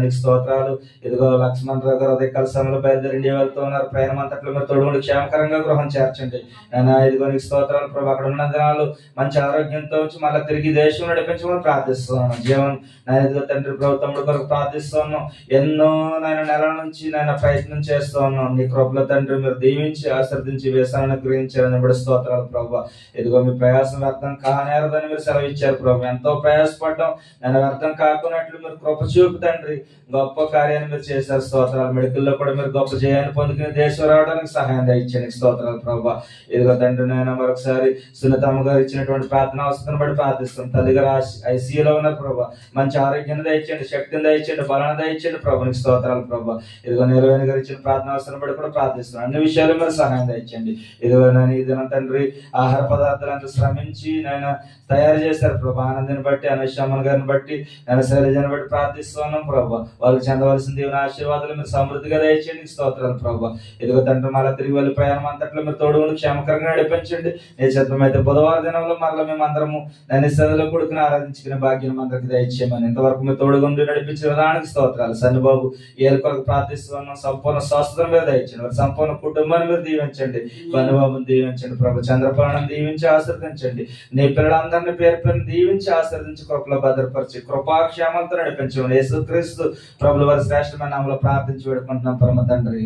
నీకు స్తోత్రాలు. ఇదిగో లక్ష్మణ్ రావు గారు ఉదయ కాల సమయంలో బయలుదేరి ఇండియా వెళ్తూ ఉన్నారు. ప్రయాణం అంతట్లో మీరు తోడుగుండి క్షేమకరంగా గృహం చేర్చండి. నాయన ఇదిగో నీకు స్తోత్రాలు ప్రభా. అక్కడ ఉన్న దినాలు మంచి ఆరోగ్యంతో వచ్చి మళ్ళీ తిరిగి దేశం నడిపించమని ప్రార్థిస్తున్నాను. జీవన్ నాయన ఇదిగో తండ్రి ప్రభు తమ్ముడు కొరకు ప్రార్థిస్తున్నాం. ఎన్నో నాయన నెలల నుంచి నాయన ప్రయత్నం చేస్తూ ఉన్నాం. నీ కృపలో తండ్రి మీరు దీవించి ఆశీర్వదించి వేసాలను గ్రహించారని కూడా స్తోత్రాలు ప్రభా. ఇదిగో మీ ప్రయాసం వ్యర్థం కానేరదని మీరు సెలవిచ్చారు ప్రభు. ఎంతో ప్రయాసపడ్డాం, నేను వ్యర్థం కాకున్నట్లు మీరు కృప చూపు తండ్రి. గొప్ప కార్యాన్ని మీరు చేశారు. స్తోత్రాలు. మెడికల్లో కూడా మీరు గొప్ప జయాన్ని పొందుకుని దేశం రావడానికి సహాయం దయచేయండి. స్తోత్రాలు ప్రభా. ఇదిగో తండ్రి నాయన మరొకసారి సునీతమ్మ గారు ఇచ్చినటువంటి ప్రార్థన అవసరం బట్టి ప్రార్థిస్తాం. తల్లి గారు ఐసీయూలో ఉన్నారు ప్రభా. మంచి ఆరోగ్యాన్ని దయచేయండి, శక్తిని దయచేయండి, బలాన్ని దయచేయండి ప్రభునికి స్తోత్రాలు ప్రభా. ఇదిగో నిర్వహణ గారు ఇచ్చిన ప్రార్థన అవసరం బట్టి కూడా ప్రార్థిస్తున్నాం. అన్ని విషయాలు మీరు సహాయం దయచేయండి. ఇదిగో నేను ఈ దినం తండ్రి ఆహార పదార్థాలను శ్రమించి నేను తయారు చేశారు ప్రభా. ఆనందాన్ని బట్టి, అనుషమ్మన్ గారిని బట్టి, నేను శైలజను బట్టి ప్రార్థిస్తున్నాం ప్రభా. వాళ్ళకి చెందవలసిన దేవుని ఆశీర్వాదాలు మీరు సమృద్ధిగా దయచేయండి. స్తోత్రాలు ప్రభా. ఇదిగో తండ్రి మళ్ళీ తిరిగి వెళ్ళి ప్రయాణం అంతట్లో మీరు తోడుగుండి క్షేమకరంగా నడిపించండి. నీ చిత్రం అయితే బుధవారం దినంలో మరలా మేము అందరము నేను సదిలో కొడుకుని ఆరాధించుకునే భాగ్యం అందరికి దయచేయమని ఇంతవరకు మీరు తోడుగుండి నడిపించిన దానికి స్తోత్రాలు. సన్నిబాబు ఏళ్ళ కొరకు ప్రార్థిస్తున్నాం. సంపూర్ణ స్వస్థతను మీరు దయచేయండి. సంపూర్ణ కుటుంబాన్ని మీరు దీవించండి. బనుబాబుని దీవించండి ప్రభు. చంద్రపాణను దీవించి ఆశీర్వదించండి. నీ పిల్లలందరినీ పేరు పేరు దీవించి ఆశీర్వదించి కృపలో భద్రపరిచి కృపాక్షేమంతో నడిపించండి. యేసుక్రీస్తు ప్రభుల వారి శ్రేష్టమైన నామములో ప్రార్థించి వేడుకుంటున్నాం పరమ తండ్రి.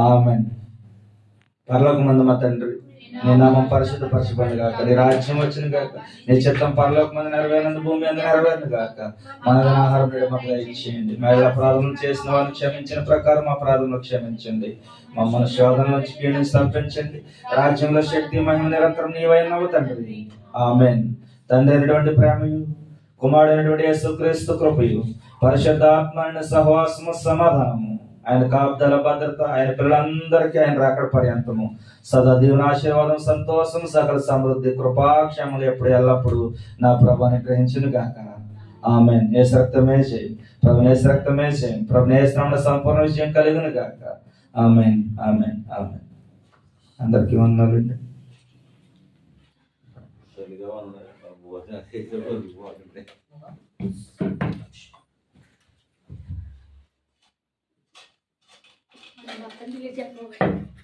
ఆమేన్. పరలోకమందు మా తండ్రి, నీ నామం పరిశుద్ధపరచబడును గాక. నీ రాజ్యం వచ్చును గాక. నీ చిత్తం పరలోకమందు నెరవేరునందు భూమి అందు నెరవేరును గాక. మన ఆహారం నేడు మాకు దయచేయండి. మేము అపరాధం చేసిన వారిని క్షమించిన ప్రకారం మా అపరాధంలో క్షమించండి. మమ్మల్ని శోధన నుంచి కీడుని తప్పించండి. రాజ్యంలో శక్తి మహిమ నిరంతరం నీవైనవు తండ్రి. ఆమేన్. తండ్రి అయినటువంటి ప్రేమయు, కుమారుడైనటువంటి యేసుక్రీస్తు కృపయు, పరిశుద్ధాత్మ సహవాసము, సమాధానము, ఆయన కాపుదల, భద్రత, ఆయన పిల్లలందరికీ ఆయన రాకడ పర్యంతము సదా దేవుని ఆశీర్వాదం, సంతోషం, సకల సమృద్ధి, కృపాక్షేమలు ఎప్పుడు ఎల్లప్పుడు నా ప్రభుని గ్రహించును గాక. ఆమేన్. యేసు రక్తమే చేయి ప్రభు, యేసు రక్తమే చేయి ప్రభు, యేసు సంపూర్ణ విజయం కలుగును గాక. ఆమేన్, ఆమేన్, ఆమేన్. అందరికీ వందనాలండి. చెప్పండి.